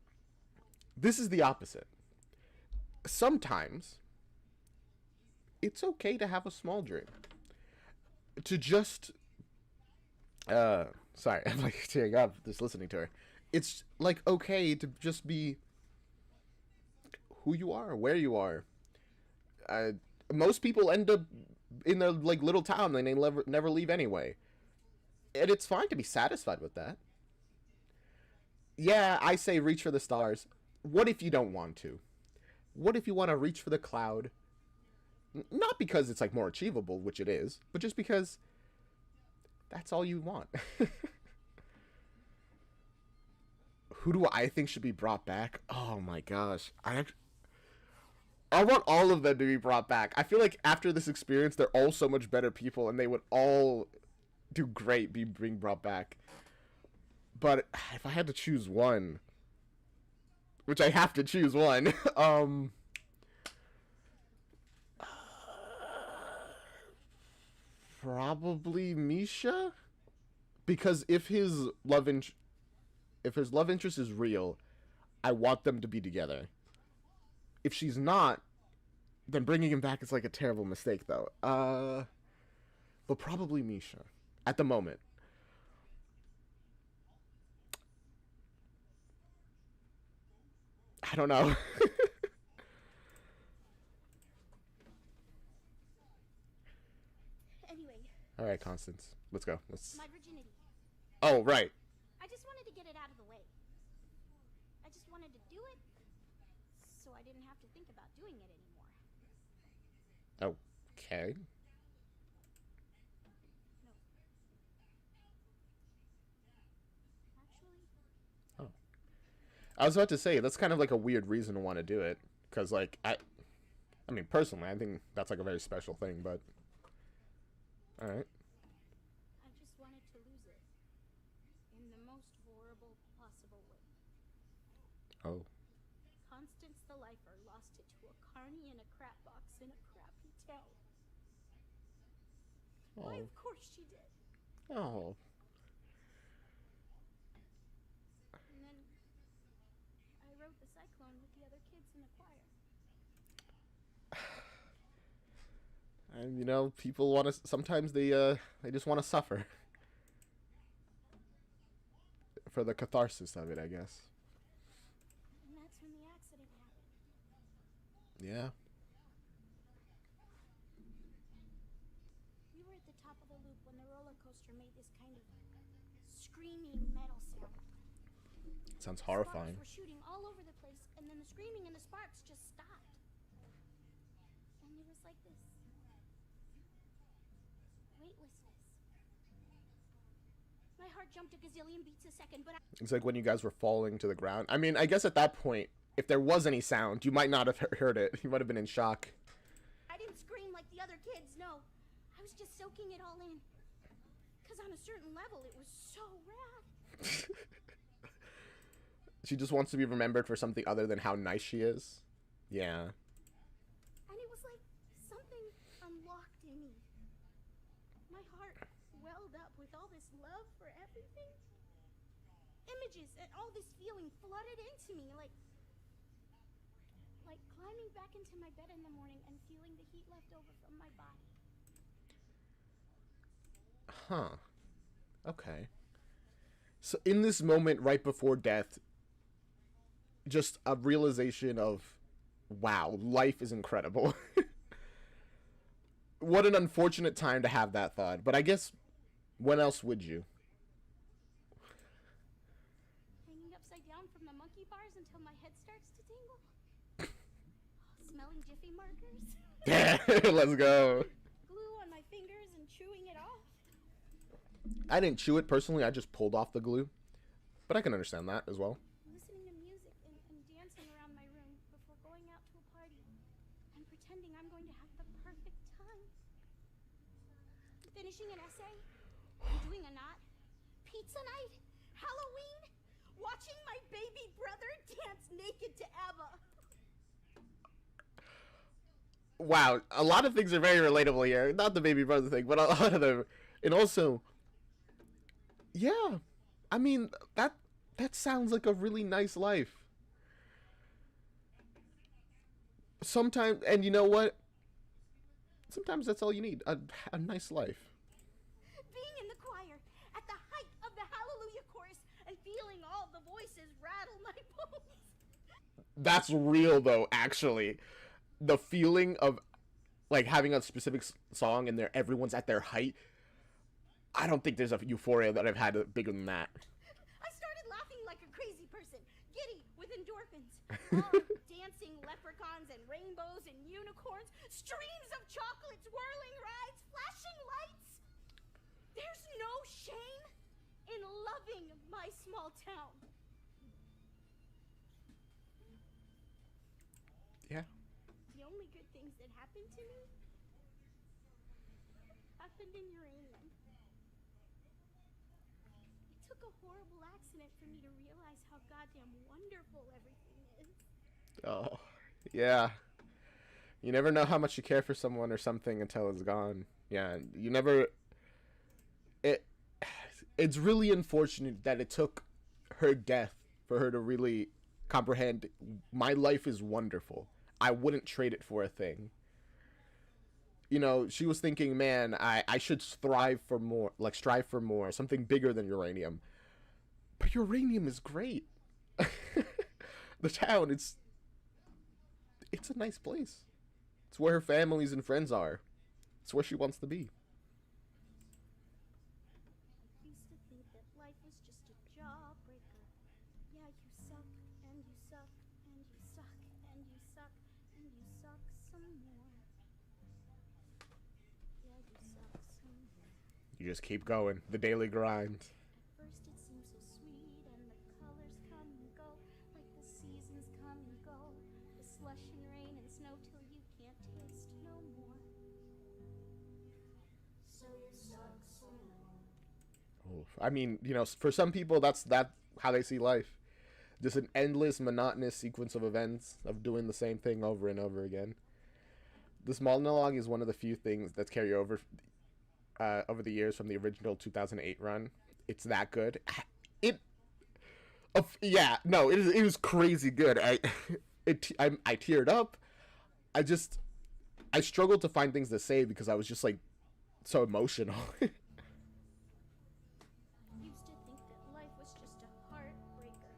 This is the opposite. Sometimes it's okay to have a small dream. To just sorry, I'm like tearing up just listening to her. It's like okay to just be who you are, where you are. Most people end up in their like little town and they never leave anyway. And it's fine to be satisfied with that. Yeah, I say reach for the stars. What if you don't want to? What if you want to reach for the cloud? Not because it's like more achievable, which it is, but just because that's all you want. Who do I think should be brought back? Oh my gosh. I want all of them to be brought back. I feel like after this experience, they're all so much better people, and they would all do great being brought back. But if I had to choose one, which I have to choose one, probably Misha, because if his love interest is real, I want them to be together. If she's not, then bringing him back is like a terrible mistake, though. But probably Misha at the moment. I don't know. Anyway. All right, Constance, let's go. My virginity. Oh, right. I just wanted to get it out of the way. I just wanted to do it so I didn't have to think about doing it anymore. Okay. No. Actually. Oh. I was about to say, that's kind of like a weird reason to want to do it. Because, like, I mean, personally, I think that's like a very special thing, but... Alright. I just wanted to lose it. In the most horrible possible way. Oh. Constance the Lifer lost it to a carny in a crap box in a crappy town. Oh. Why, of course she did. Oh. And then I wrote the Cyclone with the other kids in the choir. And, people want to... Sometimes they just want to suffer. For the catharsis of it, I guess. And that's when the accident happened. Yeah. We were at the top of the loop when the roller coaster made this kind of screaming metal sound. Sounds horrifying. Sparks were shooting all over the place, and then the screaming and the sparks just stopped. And it was like this weightlessness. My heart jumped a gazillion beats a second, but It's like when you guys were falling to the ground. I mean, I guess at that point, if there was any sound, you might not have heard it. You might have been in shock. I didn't scream like the other kids, no. I was just soaking it all in. Because on a certain level, it was so rad. She just wants to be remembered for something other than how nice she is. Yeah. And it was like something unlocked in me. My heart welled up with all this love for everything. Images and all this feeling flooded into me, like climbing back into my bed in the morning and feeling the heat left over from my body. Huh. Okay. So in this moment right before death, just a realization of, wow, life is incredible. What an unfortunate time to have that thought. But I guess, when else would you? Hanging upside down from the monkey bars until my head starts to tingle. Smelling Jiffy markers. Yeah, let's go. Glue on my fingers and chewing it off. I didn't chew it personally, I just pulled off the glue. But I can understand that as well. Listening to music and dancing around my room before going out to a party. And pretending I'm going to have the perfect time. Finishing an essay. And doing a knot. Pizza night. Halloween? Watching my baby brother dance naked to ABBA. Wow, a lot of things are very relatable here. Not the baby brother thing, but a lot of them. And also, yeah, I mean, that sounds like a really nice life. Sometimes, and you know what? Sometimes that's all you need, a nice life. Being in the choir at the height of the Hallelujah chorus and feeling all the voices rattle my bones. That's real, though, actually. The feeling of, like, having a specific song and everyone's at their height. I don't think there's a euphoria that I've had bigger than that. I started laughing like a crazy person, giddy with endorphins. All dancing leprechauns and rainbows and unicorns, streams of chocolates, whirling rides, flashing lights. There's no shame in loving my small town. Yeah. The only good things that happened to me happened in uranium. It took a horrible accident for me to realize how goddamn wonderful everything is. Oh, yeah. You never know how much you care for someone or something until it's gone. Yeah, you never... It's really unfortunate that it took her death for her to really comprehend my life is wonderful. I wouldn't trade it for a thing. You know, she was thinking, man, I should strive for more, something bigger than uranium. But uranium is great. The town, it's a nice place. It's where her families and friends are. It's where she wants to be. I used to think that life was just a jawbreaker. Yeah, you suck, and you suck, and you suck, and you suck, and you suck some more. Yeah, you suck some more. You just keep going. The daily grind. At first it seems so sweet, and the colors come and go, like the seasons come and go. The slush and rain and snow till you can't taste no more. So you suck some more. Oof. I mean, you know, for some people, that's how they see life. Just an endless, monotonous sequence of events of doing the same thing over and over again. This monologue is one of the few things that's carried over the years from the original 2008 run. It's that good. It was crazy good. I teared up. I struggled to find things to say because I was just like so emotional. Used to think that life was just a heartbreaker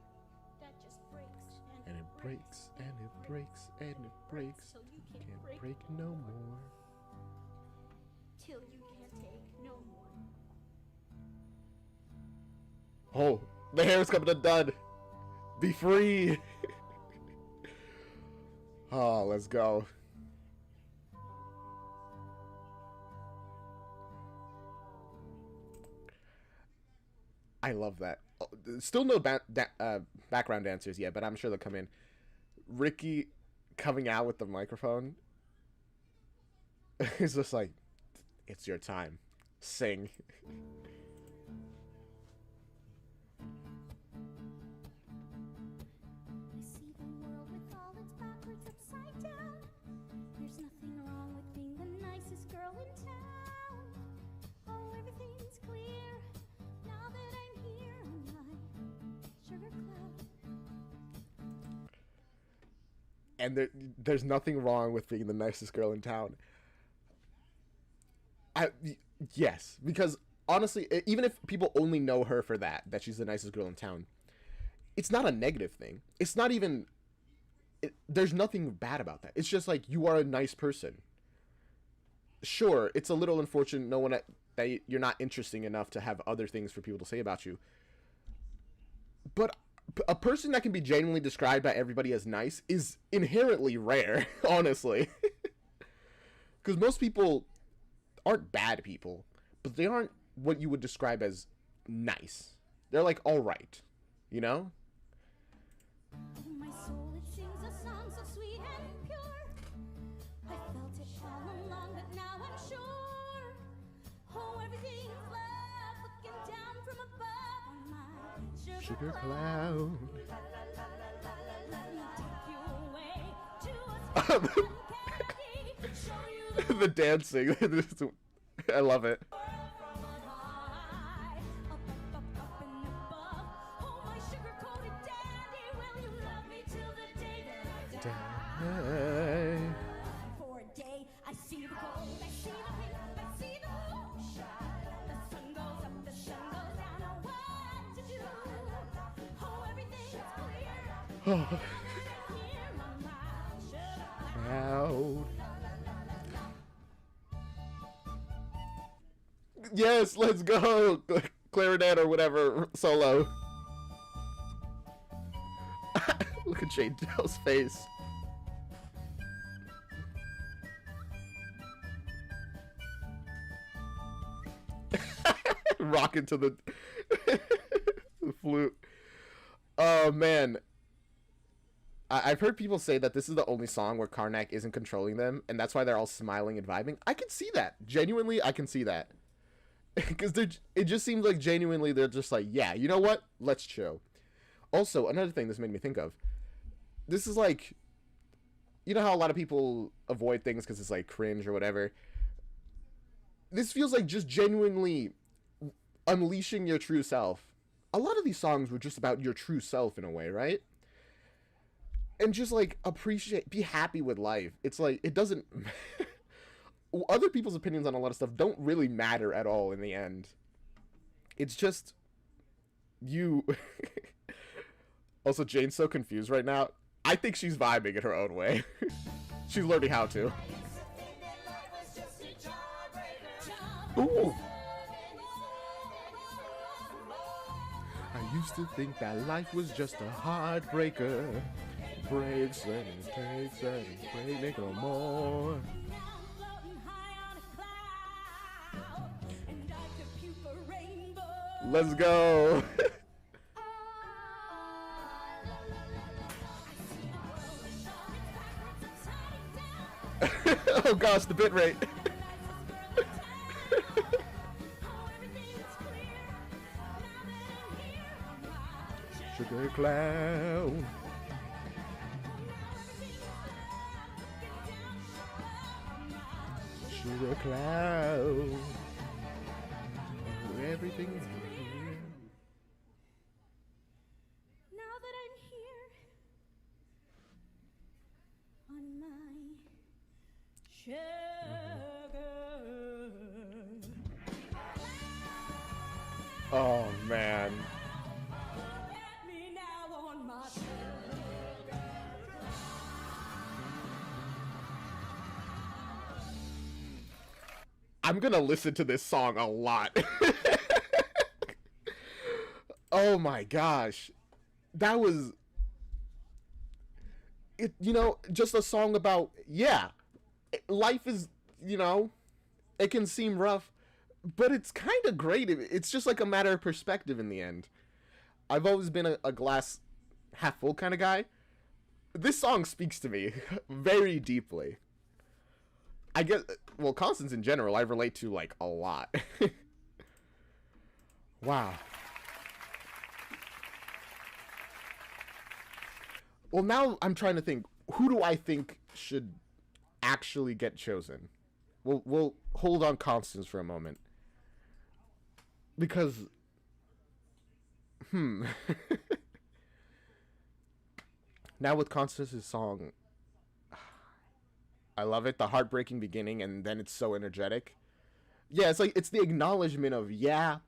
that just breaks And it breaks, and it breaks, and it breaks. so you can't Can't break break no more. till you can't take no more. Oh, the hair is coming undone. Be free. Oh, let's go. I love that. Oh, still no background dancers yet, but I'm sure they'll come in. Ricky coming out with the microphone. It's just like, it's your time. Sing. I see the world with all its backwards upside down. There's nothing wrong with being the nicest girl in town. Oh, everything's clear now that I'm here on my sugar cloud. And there's nothing wrong with being the nicest girl in town. Yes, because honestly, even if people only know her for that she's the nicest girl in town, it's not a negative thing. It's not even... there's nothing bad about that. It's just like, you are a nice person. Sure, it's a little unfortunate that you're not interesting enough to have other things for people to say about you. But a person that can be genuinely described by everybody as nice is inherently rare, honestly. Because most people aren't bad people, but they aren't what you would describe as nice. They're like, all right, you know? In my soul it sings a song so sweet and pure. I felt it all along, but now I'm sure. Oh, everything's love looking down from above on my Sugar cloud. The dancing. I love it. For a day, I see the gold, I see the pink, I see the moonshine. The sun goes up, the sun goes down. Know what to do. Oh, everything's clear. Oh. Hear my mind, sugar Cloud. Yes, let's go. Clarinet or whatever solo. Look at Jane Dell's face. Rocking to the, the flute. Oh man. I've heard people say that this is the only song where Karnak isn't controlling them, and that's why they're all smiling and vibing. I can see that. Genuinely, I can see that. Because it just seems like genuinely they're just like, yeah, you know what? Let's chill. Also, another thing this made me think of. This is like, you know how a lot of people avoid things because it's like cringe or whatever? This feels like just genuinely unleashing your true self. A lot of these songs were just about your true self in a way, right? And just like be happy with life. It's like, it doesn't, other people's opinions on a lot of stuff don't really matter at all in the end. It's just you. Also, Jane's so confused right now. I think she's vibing in her own way. She's learning how to. Ooh. I used to think that life was just a heartbreaker. Breaks and it takes and it breaks, make no more. Let's go. Oh gosh, the bit rate. Sugar cloud. Sugar cloud. Oh, everything is here. Now that I'm here on my sugar. Oh man. Look at me now on my sugar. I'm gonna listen to this song a lot. Oh my gosh. That was it, you know, just a song about, yeah, life is, you know, it can seem rough, but it's kind of great. It's just like a matter of perspective in the end. I've always been a glass half full kind of guy. This song speaks to me very deeply. I guess, well, Constance in general, I relate to, like, a lot. Wow. Well, now I'm trying to think, who do I think should actually get chosen? We'll hold on Constance for a moment. Because, now with Constance's song, I love it. The heartbreaking beginning, and then it's so energetic. Yeah, it's like, it's the acknowledgement of, yeah,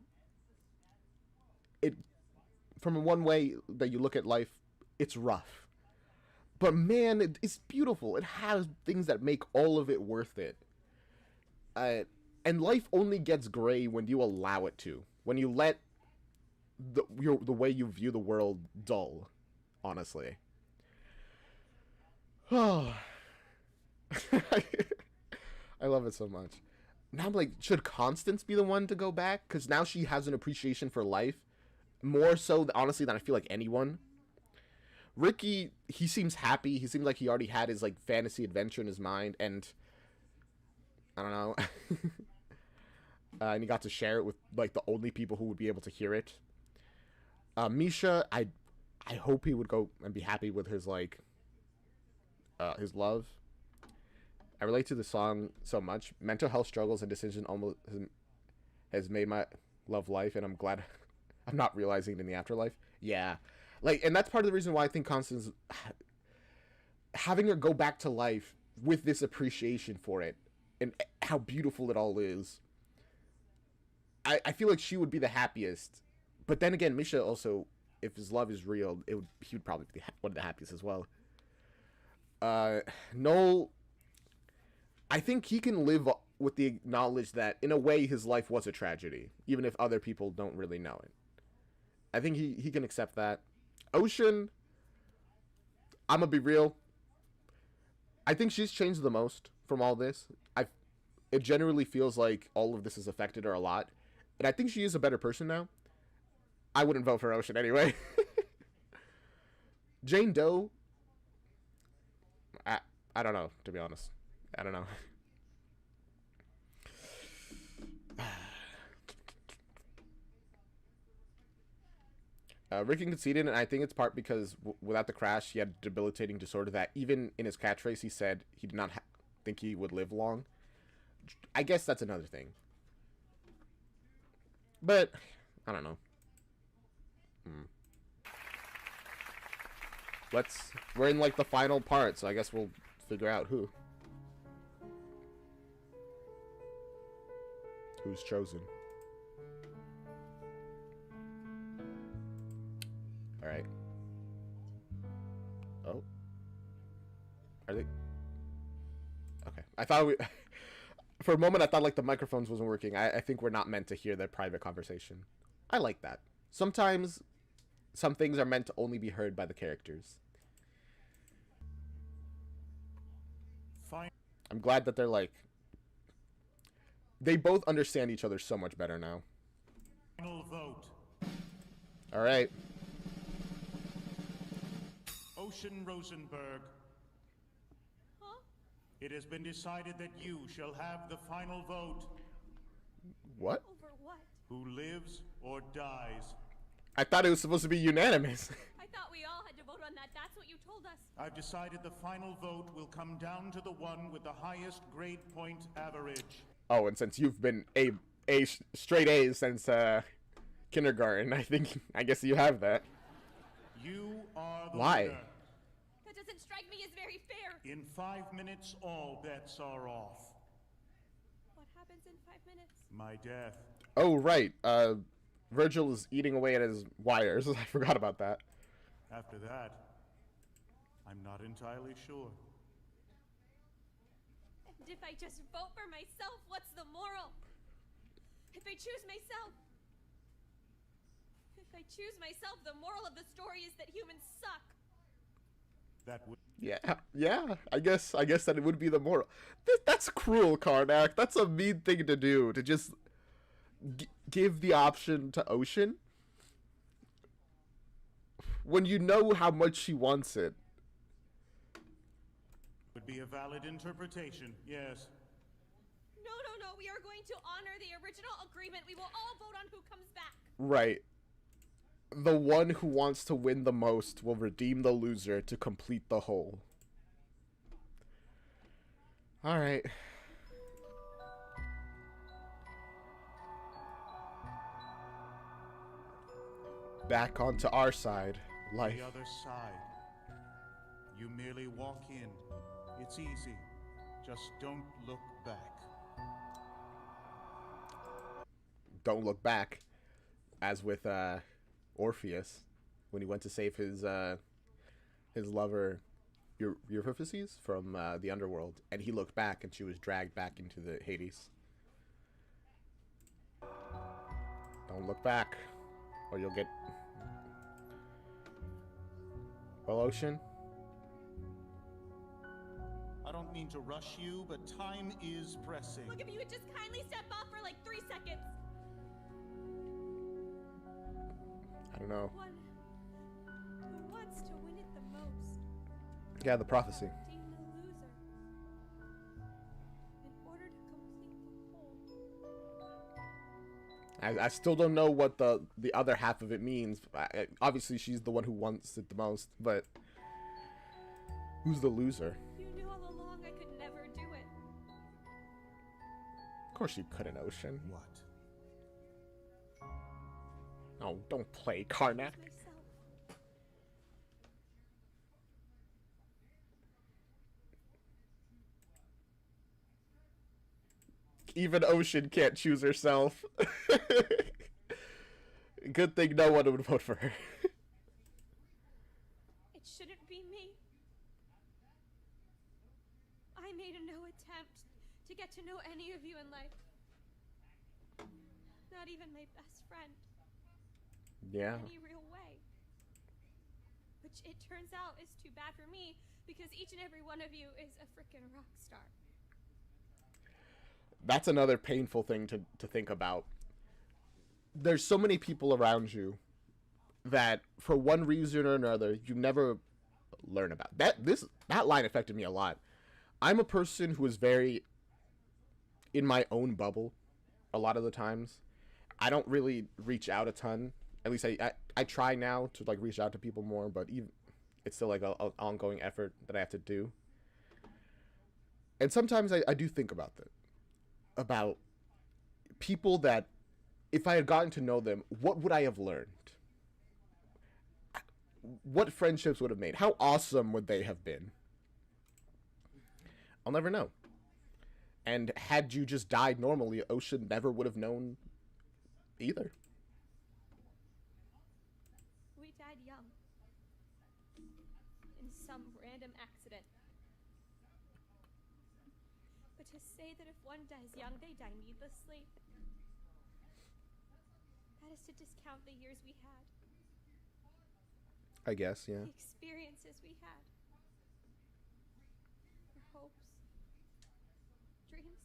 it, from one way that you look at life, it's rough. But man, it's beautiful. It has things that make all of it worth it. And life only gets gray when you allow it to. When you let the way you view the world dull, honestly. Oh. I love it so much. Now I'm like, should Constance be the one to go back? Because now she has an appreciation for life. More so, honestly, than I feel like anyone. Ricky, he seems happy. He seems like he already had his, like, fantasy adventure in his mind. And, I don't know. And he got to share it with, like, the only people who would be able to hear it. Misha, I hope he would go and be happy with his his love. I relate to the song so much. Mental health struggles and decision almost has made my love life, and I'm glad I'm not realizing it in the afterlife. Yeah, like, and that's part of the reason why I think Constance having her go back to life with this appreciation for it and how beautiful it all is. I feel like she would be the happiest, but then again, Misha also, if his love is real, he would probably be one of the happiest as well. Noel, I think he can live with the knowledge that in a way his life was a tragedy, even if other people don't really know it. I think he can accept that. Ocean, I'm gonna be real, I think she's changed the most from all this. It generally feels like all of this has affected her a lot, and I think she is a better person now. I wouldn't vote for Ocean anyway. Jane Doe, I don't know, to be honest. I don't know. Ricky conceded, and I think it's part because without the crash, he had a debilitating disorder that even in his catchphrase, he said he did not think he would live long. I guess that's another thing. But, I don't know. We're in, like, the final part, so I guess we'll figure out who's chosen. Alright. Oh. Are they? Okay. I thought for a moment I thought like the microphones wasn't working. I think we're not meant to hear their private conversation. I like that. Sometimes some things are meant to only be heard by the characters. Fine. I'm glad that they're like, they both understand each other so much better now. Final vote. Alright. Ocean Rosenberg. Huh? It has been decided that you shall have the final vote. What? Over what? Who lives or dies? I thought it was supposed to be unanimous. I thought we all had to vote on that. That's what you told us. I've decided the final vote will come down to the one with the highest grade point average. Oh, and since you've been straight A's since kindergarten, I guess you have that. You are the Why? winner. That doesn't strike me as very fair. In 5 minutes, all bets are off. What happens in 5 minutes? My death. Oh, right. Virgil is eating away at his wires. I forgot about that. After that, I'm not entirely sure. And if I just vote for myself, what's the moral? If I choose myself, the moral of the story is that humans suck. That would. Yeah. I guess that it would be the moral. That's cruel, Karnak. That's a mean thing to do. To just give the option to Ocean when you know how much she wants it. Would be a valid interpretation. Yes. No. We are going to honor the original agreement. We will all vote on who comes back. Right. The one who wants to win the most will redeem the loser to complete the whole. Alright. Back onto our side. Life. The other side. You merely walk in. It's easy. Just don't look back. Don't look back. As with Orpheus, when he went to save his lover Euryphices from the underworld, and he looked back and she was dragged back into the Hades. Don't look back, or you'll get... Well, Ocean? I don't mean to rush you, but time is pressing. Look, if you would just kindly step off for like 3 seconds. I don't know. One who wants to win it the most. Yeah, the prophecy. Redeem the loser. In order to complete the whole. I still don't know what the other half of it means. Obviously, she's the one who wants it the most, but who's the loser? You knew all along I could never do it. Of course you couldn't, Ocean. What? Oh, don't play, Karnak. Myself. Even Ocean can't choose herself. Good thing no one would vote for her. It shouldn't be me. I made no attempt to get to know any of you in life. Not even my best friend. Yeah. In any real way. Which it turns out is too bad for me, because each and every one of you is a freaking rock star. That's another painful thing to think about. There's so many people around you that for one reason or another you never learn about. That line affected me a lot. I'm a person who is very in my own bubble a lot of the times. I don't really reach out a ton. At least I try now to like reach out to people more, but even it's still like an ongoing effort that I have to do. And sometimes I do think about that. About people that if I had gotten to know them, what would I have learned? What friendships would have made? How awesome would they have been? I'll never know. And had you just died normally, Ocean never would have known either. We died young. In some random accident. But to say that if one dies young, they die needlessly, that is to discount the years we had. I guess, yeah. The experiences we had. Our hopes. Dreams.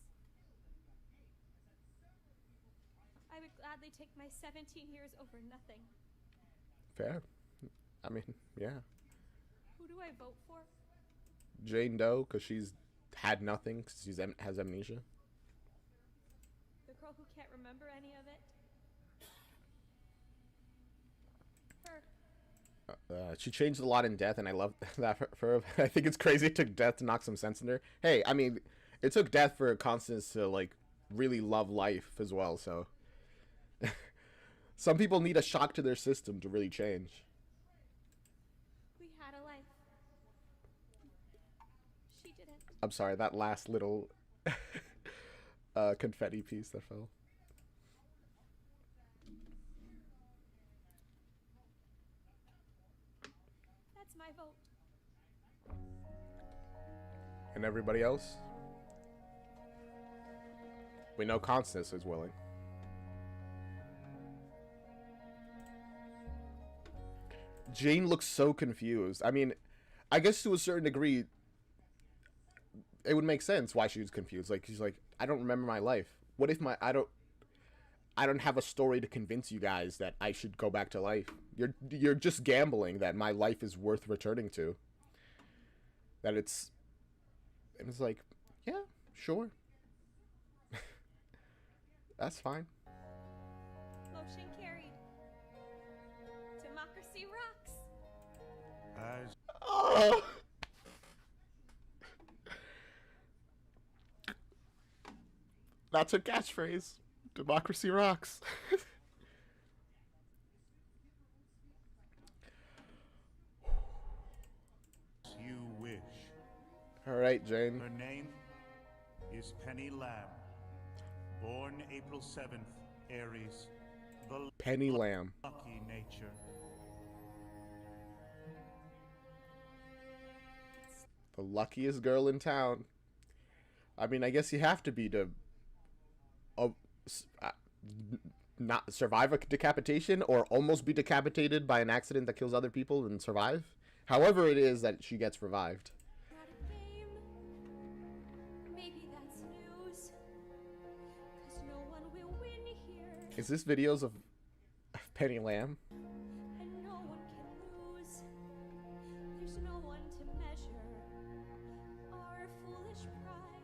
I would gladly take my 17 years over nothing. Fair. I mean, yeah. Who do I vote for? Jane Doe, because she's had nothing, because she has amnesia. The girl who can't remember any of it? Her. She changed a lot in Death, and I love that for her. I think it's crazy it took Death to knock some sense in her. Hey, I mean, it took Death for Constance to, like, really love life as well, so... Some people need a shock to their system to really change. We had a life. She didn't. I'm sorry, that last little confetti piece that fell. That's my vote. And everybody else? We know Constance is willing. Jane looks so confused. I mean, I guess to a certain degree, it would make sense why she was confused. Like, she's like, I don't remember my life. What if I don't have a story to convince you guys that I should go back to life. You're just gambling that my life is worth returning to. That it's like, yeah, sure. That's fine. Motion carried. Democracy rocks. As Oh. That's her catchphrase. Democracy rocks. you wish. All right, Jane. Her name is Penny Lamb. Born April 7th, Aries. The Penny Lamb. lucky nature. The luckiest girl in town. I mean, I guess you have to be to not survive a decapitation or almost be decapitated by an accident that kills other people and survive. However it is that she gets revived. Not a game. Maybe that's news. 'Cause no one will win here. Is this videos of Penny Lamb? And no one can lose. There's no one to measure our foolish pride.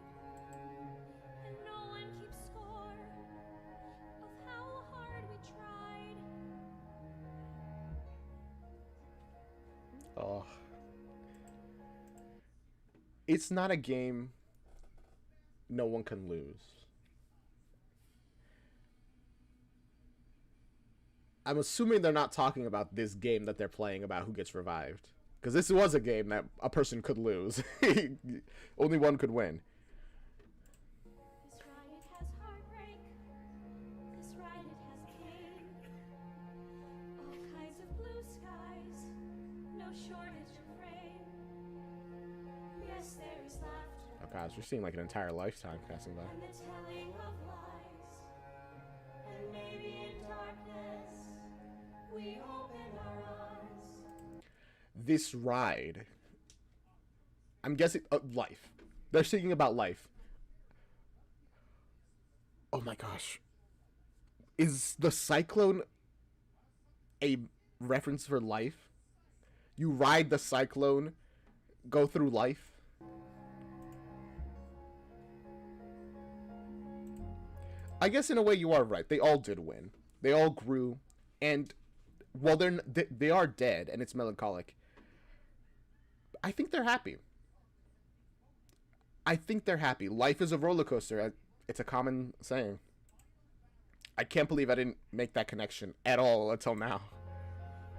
And no one keeps score of how hard It's not a game no one can lose. I'm assuming they're not talking about this game that they're playing about who gets revived. Because this was a game that a person could lose. Only one could win. This ride it has heartbreak. This ride it has pain. All kinds of blue skies. No shortage of rain. Yes, there is laughter. Oh gosh, you're seeing like an entire lifetime passing by. And the telling of lies. And maybe in darkness we open our eyes. This ride, I'm guessing, life. They're singing about life. Oh my gosh. Is the Cyclone a reference for life? You ride the Cyclone, go through life? I guess in a way you are right. They all did win. They all grew, and while they are dead and it's melancholic, I think they're happy. I think they're happy. Life is a roller coaster. It's a common saying. I can't believe I didn't make that connection at all until now.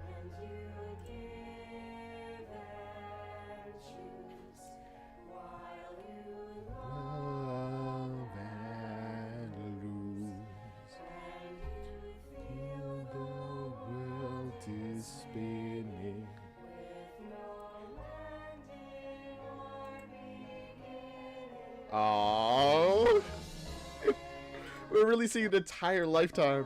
And you give and choose while you love And lose. and you Feel feel the world is spinning. with no ending or beginning. Oh, we're really seeing an entire lifetime.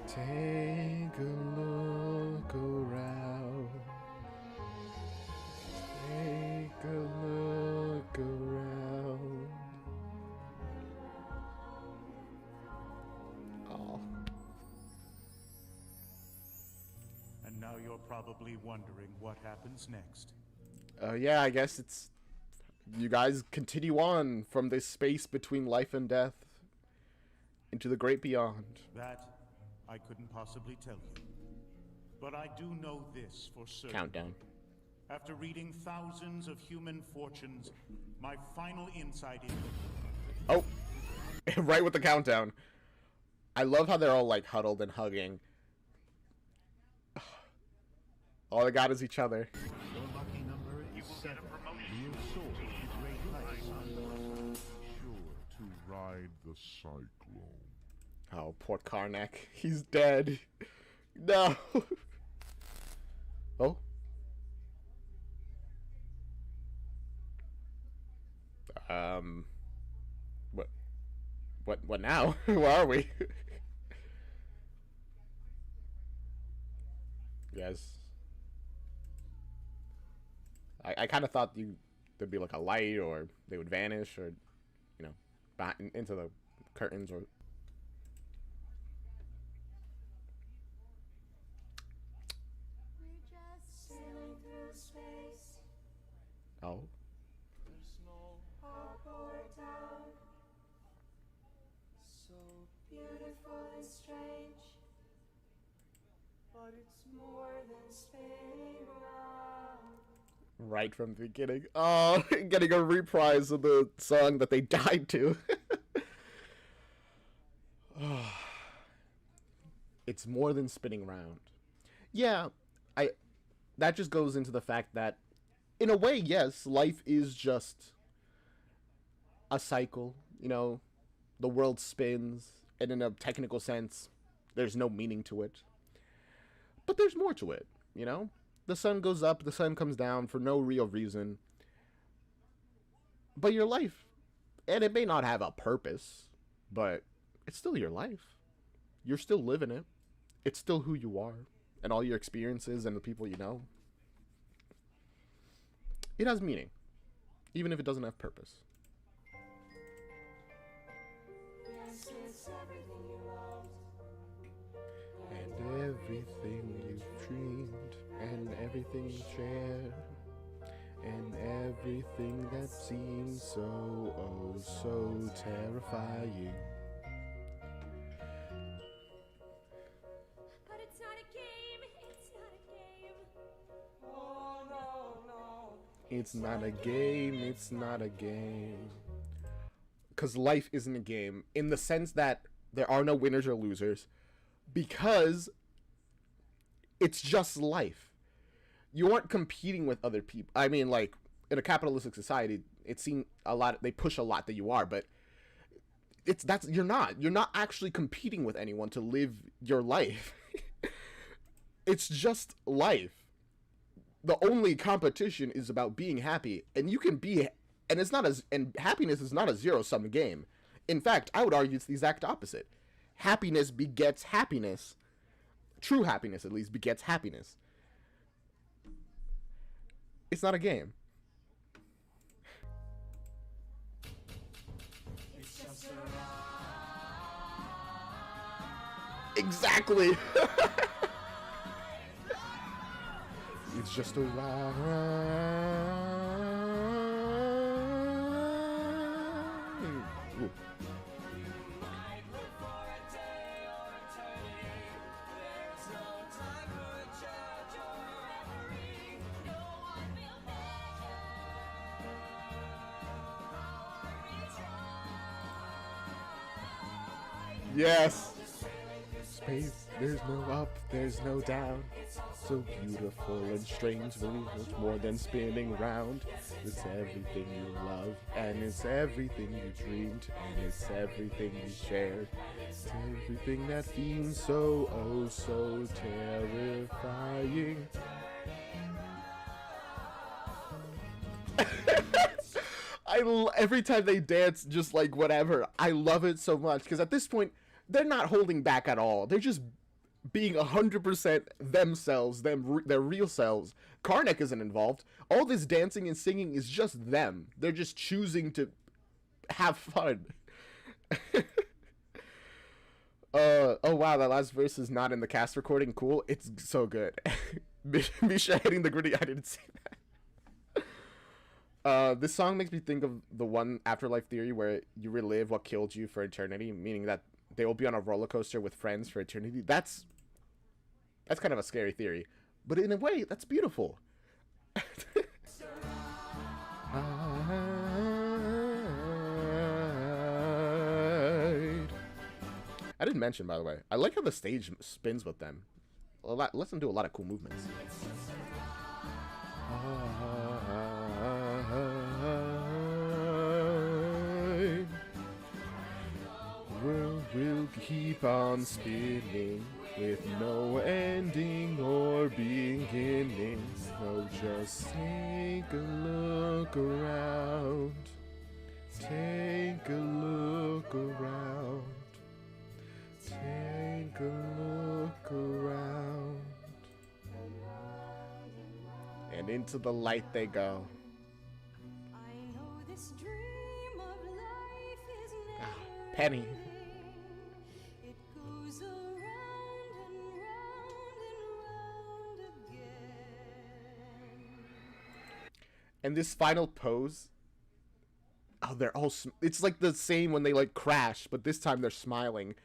Take a look around. Take a look around. Oh. And now you're probably wondering what happens next. Yeah, I guess it's... You guys continue on from this space between life and death into the great beyond. That I couldn't possibly tell you. But I do know this for certain. Countdown. After reading thousands of human fortunes, my final insight is... Oh, right with the countdown. I love how they're all like huddled and hugging. All they got is each other. Your lucky number is 7. You'll soar to great heights. Sure to ride the Cyclone. Oh, poor Karnak. He's dead. No. Oh. What now? Where are we? Yes. I kind of thought there'd be like a light, or they would vanish, or, you know, behind, into the curtains, or... We're just sailing through space. Oh. There's no Up or down. so Beautiful and strange. but it's more than Spinning round. Right from the beginning. Oh, getting a reprise of the song that they died to. It's more than spinning round. Yeah, that just goes into the fact that, in a way, yes, life is just a cycle. You know, the world spins, and in a technical sense, there's no meaning to it. But there's more to it, you know? The sun goes up, the sun comes down for no real reason. But your life, and it may not have a purpose, but it's still your life. You're still living it. It's still who you are, and all your experiences and the people you know. It has meaning, even if it doesn't have purpose. Yes, it's everything you loved. And everything you've dreamed, and everything you shared, and everything that seems so, oh, so terrifying. But it's not a game. It's not a game. oh no, It's not a game, it's not a game. Because life isn't a game in the sense that there are no winners or losers, because it's just life. You aren't competing with other people. I mean, like, in a capitalistic society, it seems a lot, they push a lot that you are, but you're not actually competing with anyone to live your life. It's just life. The only competition is about being happy, and you can be, and happiness is not a zero-sum game. In fact, I would argue it's the exact opposite. Happiness begets happiness. True happiness, at least, begets happiness. It's not a game. Exactly. It's just a ride. Ooh. Yes. Space, there's no up, there's no down. So beautiful and strange, really much more than spinning round. It's everything you love, and it's everything you dreamed, and it's everything you shared. It's everything that seems so, oh so terrifying. Every time they dance, just like whatever, I love it so much, because at this point, they're not holding back at all. They're just being 100% themselves, their real selves. Karnak isn't involved. All this dancing and singing is just them. They're just choosing to have fun. Oh wow, that last verse is not in the cast recording. Cool. It's so good. Misha hitting the gritty. I didn't see that. This song makes me think of the one Afterlife Theory where you relive what killed you for eternity, meaning that they will be on a roller coaster with friends for eternity. That's kind of a scary theory, but in a way, that's beautiful. I didn't mention, by the way, I like how the stage spins with them. Lets them do a lot of cool movements. We'll keep on spinning with no ending or beginning. So just take a look around. Take a look around. Take a look around. And into the light they go. I know this dream of life is never Penny. It goes around and round and round again. And this final pose, oh, they're all it's like the same when they like crash, but this time they're smiling.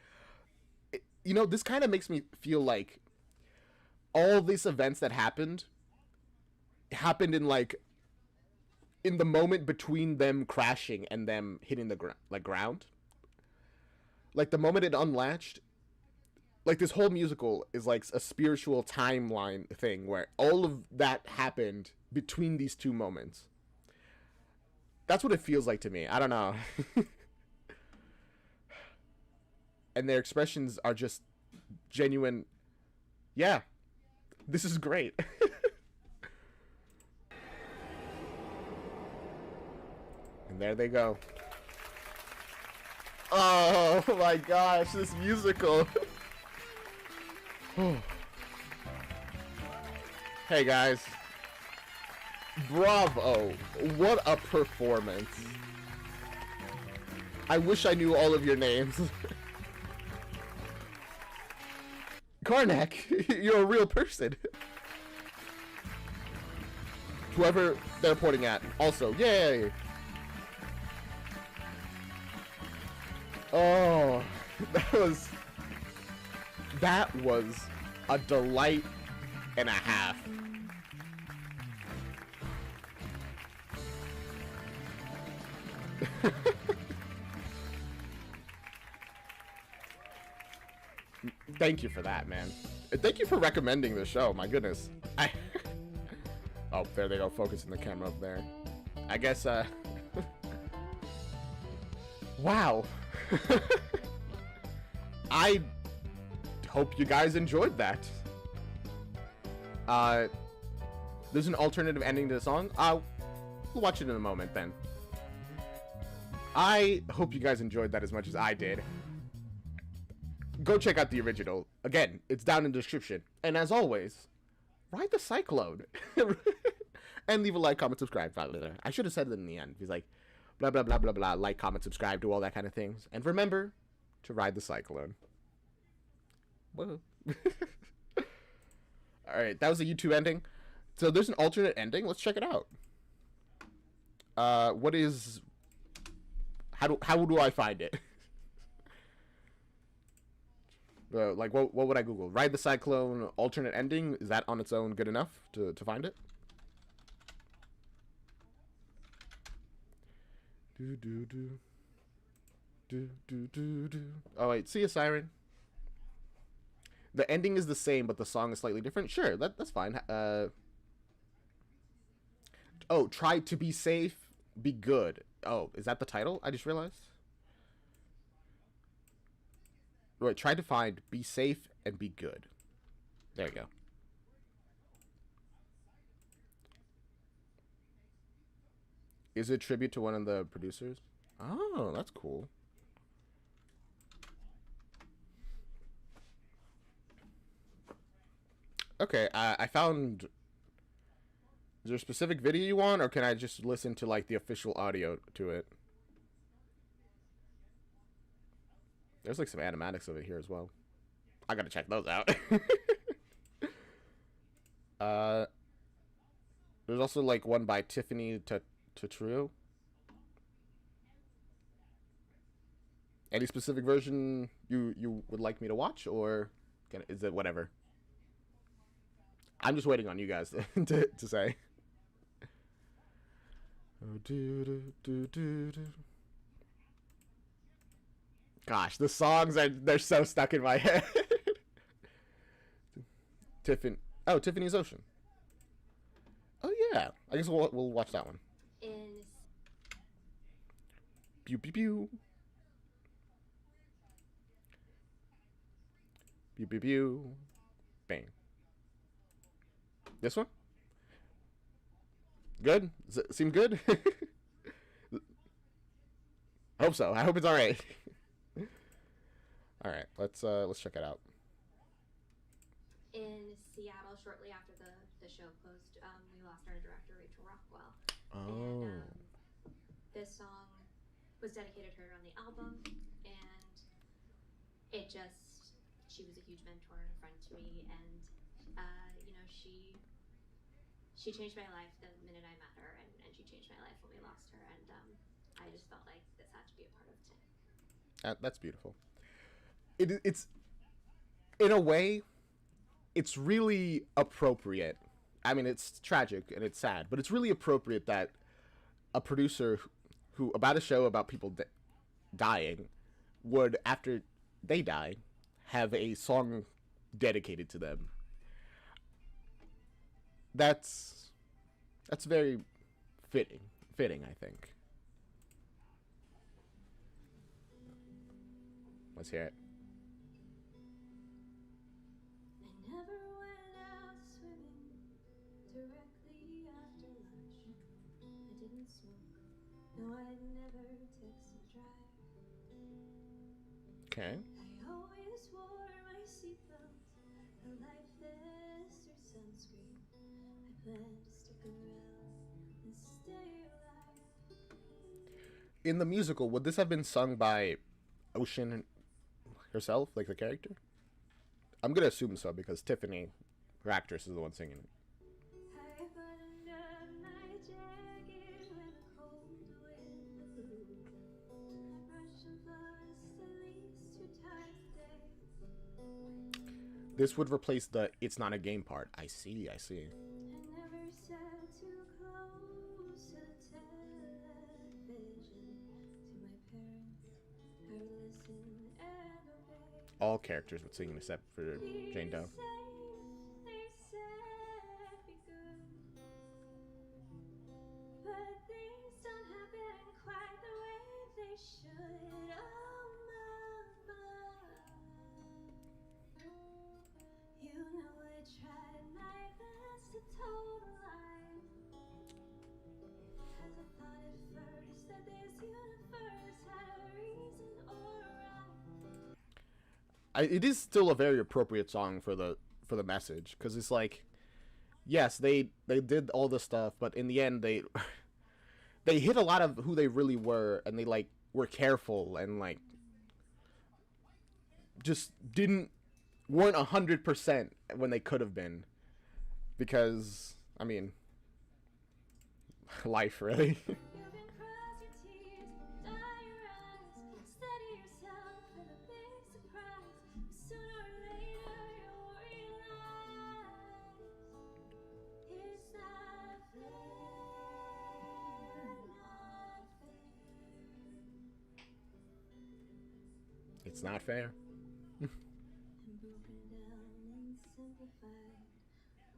You know, this kind of makes me feel like all these events that happened in like in the moment between them crashing and them hitting the ground. Like the moment it unlatched, like this whole musical is like a spiritual timeline thing where all of that happened between these two moments. That's what it feels like to me. I don't know. And their expressions are just genuine. Yeah, this is great. And there they go. Oh my gosh, this musical. Hey guys. Bravo. What a performance. I wish I knew all of your names. Karnak, you're a real person. Whoever they're pointing at. Also, yay. Oh, that was a delight and a half. Thank you for that, man. Thank you for recommending the show. My goodness. Oh, there they go, focusing the camera up there. I guess, wow. I hope you guys enjoyed that. There's an alternative ending to the song. We'll watch it in a moment then. I hope you guys enjoyed that as much as I did. Go check out the original. Again, it's down in the description. And as always, ride the Cyclone. And leave a like, comment, subscribe. I should have said it in the end. He's like, blah, blah, blah, blah, blah. Like, comment, subscribe, do all that kind of things. And remember to ride the Cyclone. Whoa. Alright, that was the YouTube ending. So there's an alternate ending. Let's check it out. What is... How do I find it? Like, what would I Google? Ride the Cyclone alternate ending? Is that on its own good enough to find it? Oh, wait. See a siren. The ending is the same, but the song is slightly different. Sure, that's fine. Oh, try to be safe, be good. Oh, is that the title? I just realized. Right, try to find, be safe, and be good. There you go. Is it a tribute to one of the producers? Oh, that's cool. Okay, I found... Is there a specific video you want, or can I just listen to, like, the official audio to it? There's, like, some animatics of it here as well. I gotta check those out. There's also, like, one by Tiffany Tatru. Any specific version you would like me to watch, or is it whatever? I'm just waiting on you guys to say. Gosh, the songs they're so stuck in my head. Tiffany's Ocean. Oh yeah, I guess we'll watch that one. Pew pew pew. Pew pew pew. Bang. This one? Good? Does it seem good? I hope so. I hope it's alright. Alright, let's check it out. In Seattle, shortly after the show closed, we lost our director, Rachel Rockwell. Oh. And this song was dedicated to her on the album, and it just, she was a huge mentor and a friend to me, and you know, she changed my life the minute I met her, and she changed my life when we lost her, and I just felt like this had to be a part of it. That's beautiful. It's in a way, it's really appropriate. I mean, it's tragic and it's sad, but it's really appropriate that a producer who about a show about people dying would, after they die, have a song dedicated to them. That's very fitting, I think. Let's hear it. I never went out swimming directly after lunch. I didn't smoke. No, I'd never text and drive. Okay. I always wore my seatbelt, a life vest or sunscreen. I plan to stick around and stay alive. In the musical, would this have been sung by Ocean herself, like the character? I'm gonna assume so, because Tiffany, her actress, is the one singing it. I got under my jacket when the cold wind blew. I brushed and flossed at least 2 times a day. This would replace the "it's not a game" part. I see. I never sat too close to the television. All characters would sing except for Jane Doe. They said be good, but things don't happen quite the way they should. Oh, mama, you know I tried my best to toe the line. 'Cause I thought at first that this universe had a reason or rhyme. It is still a very appropriate song for the message, because it's like, yes, they did all this stuff, but in the end they they hit a lot of who they really were, and they like were careful and like just weren't 100% when they could have been, because I mean, life really. You can cross your T's, dye your eyes, steady yourself for the big surprise. Sooner or later you'll realize it's not fair, not fair. It's not fair. And broken down and simplified,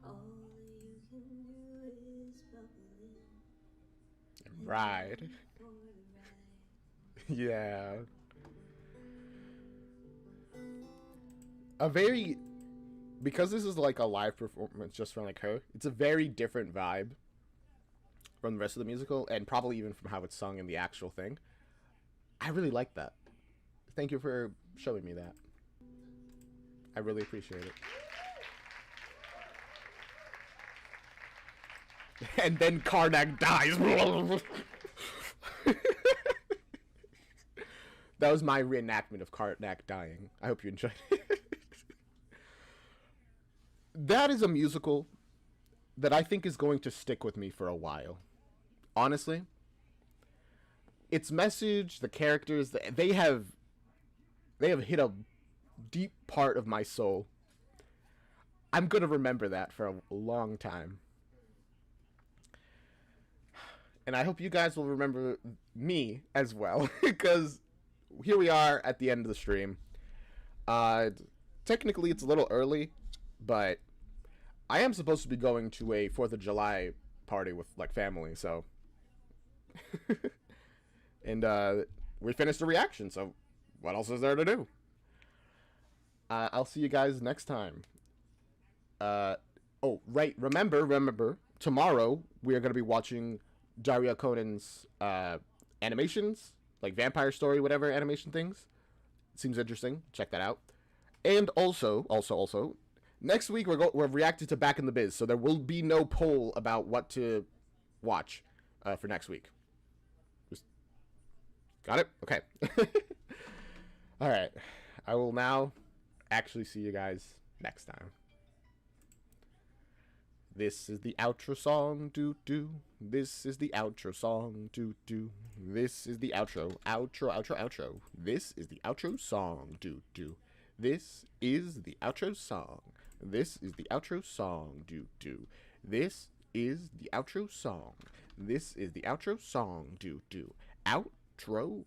all that you can do is bubble in. Right. For the ride. Yeah. Because this is like a live performance just from like her, it's a very different vibe from the rest of the musical, and probably even from how it's sung in the actual thing. I really like that. Thank you for showing me that. I really appreciate it. And then Karnak dies. That was my reenactment of Karnak dying. I hope you enjoyed it. That is a musical that I think is going to stick with me for a while. Honestly. Its message, the characters, they have hit a deep part of my soul. I'm going to remember that for a long time. And I hope you guys will remember me as well, because here we are at the end of the stream. Technically, it's a little early, but I am supposed to be going to a 4th of July party with, like, family, so... And, we finished the reaction, so what else is there to do? I'll see you guys next time. Oh, right, remember, tomorrow we are going to be watching Daria Conan's animations, like Vampire Story, whatever animation things. Seems interesting. Check that out. And also, next week we're reacting to Back in the Biz, so there will be no poll about what to watch for next week. Just got it? Okay. All right. I will now actually see you guys next time. This is the outro song, do. This is the outro song, do. This is the outro. This is the outro song, do. This is the outro song. This is the outro song, do. This is the outro song. This is the outro song, do. Outro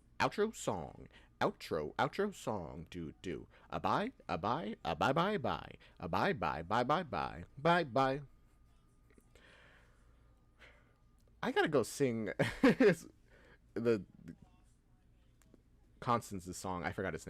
song. Outro song, do. Bye. Bye. I gotta go sing the Constance's song. I forgot its name.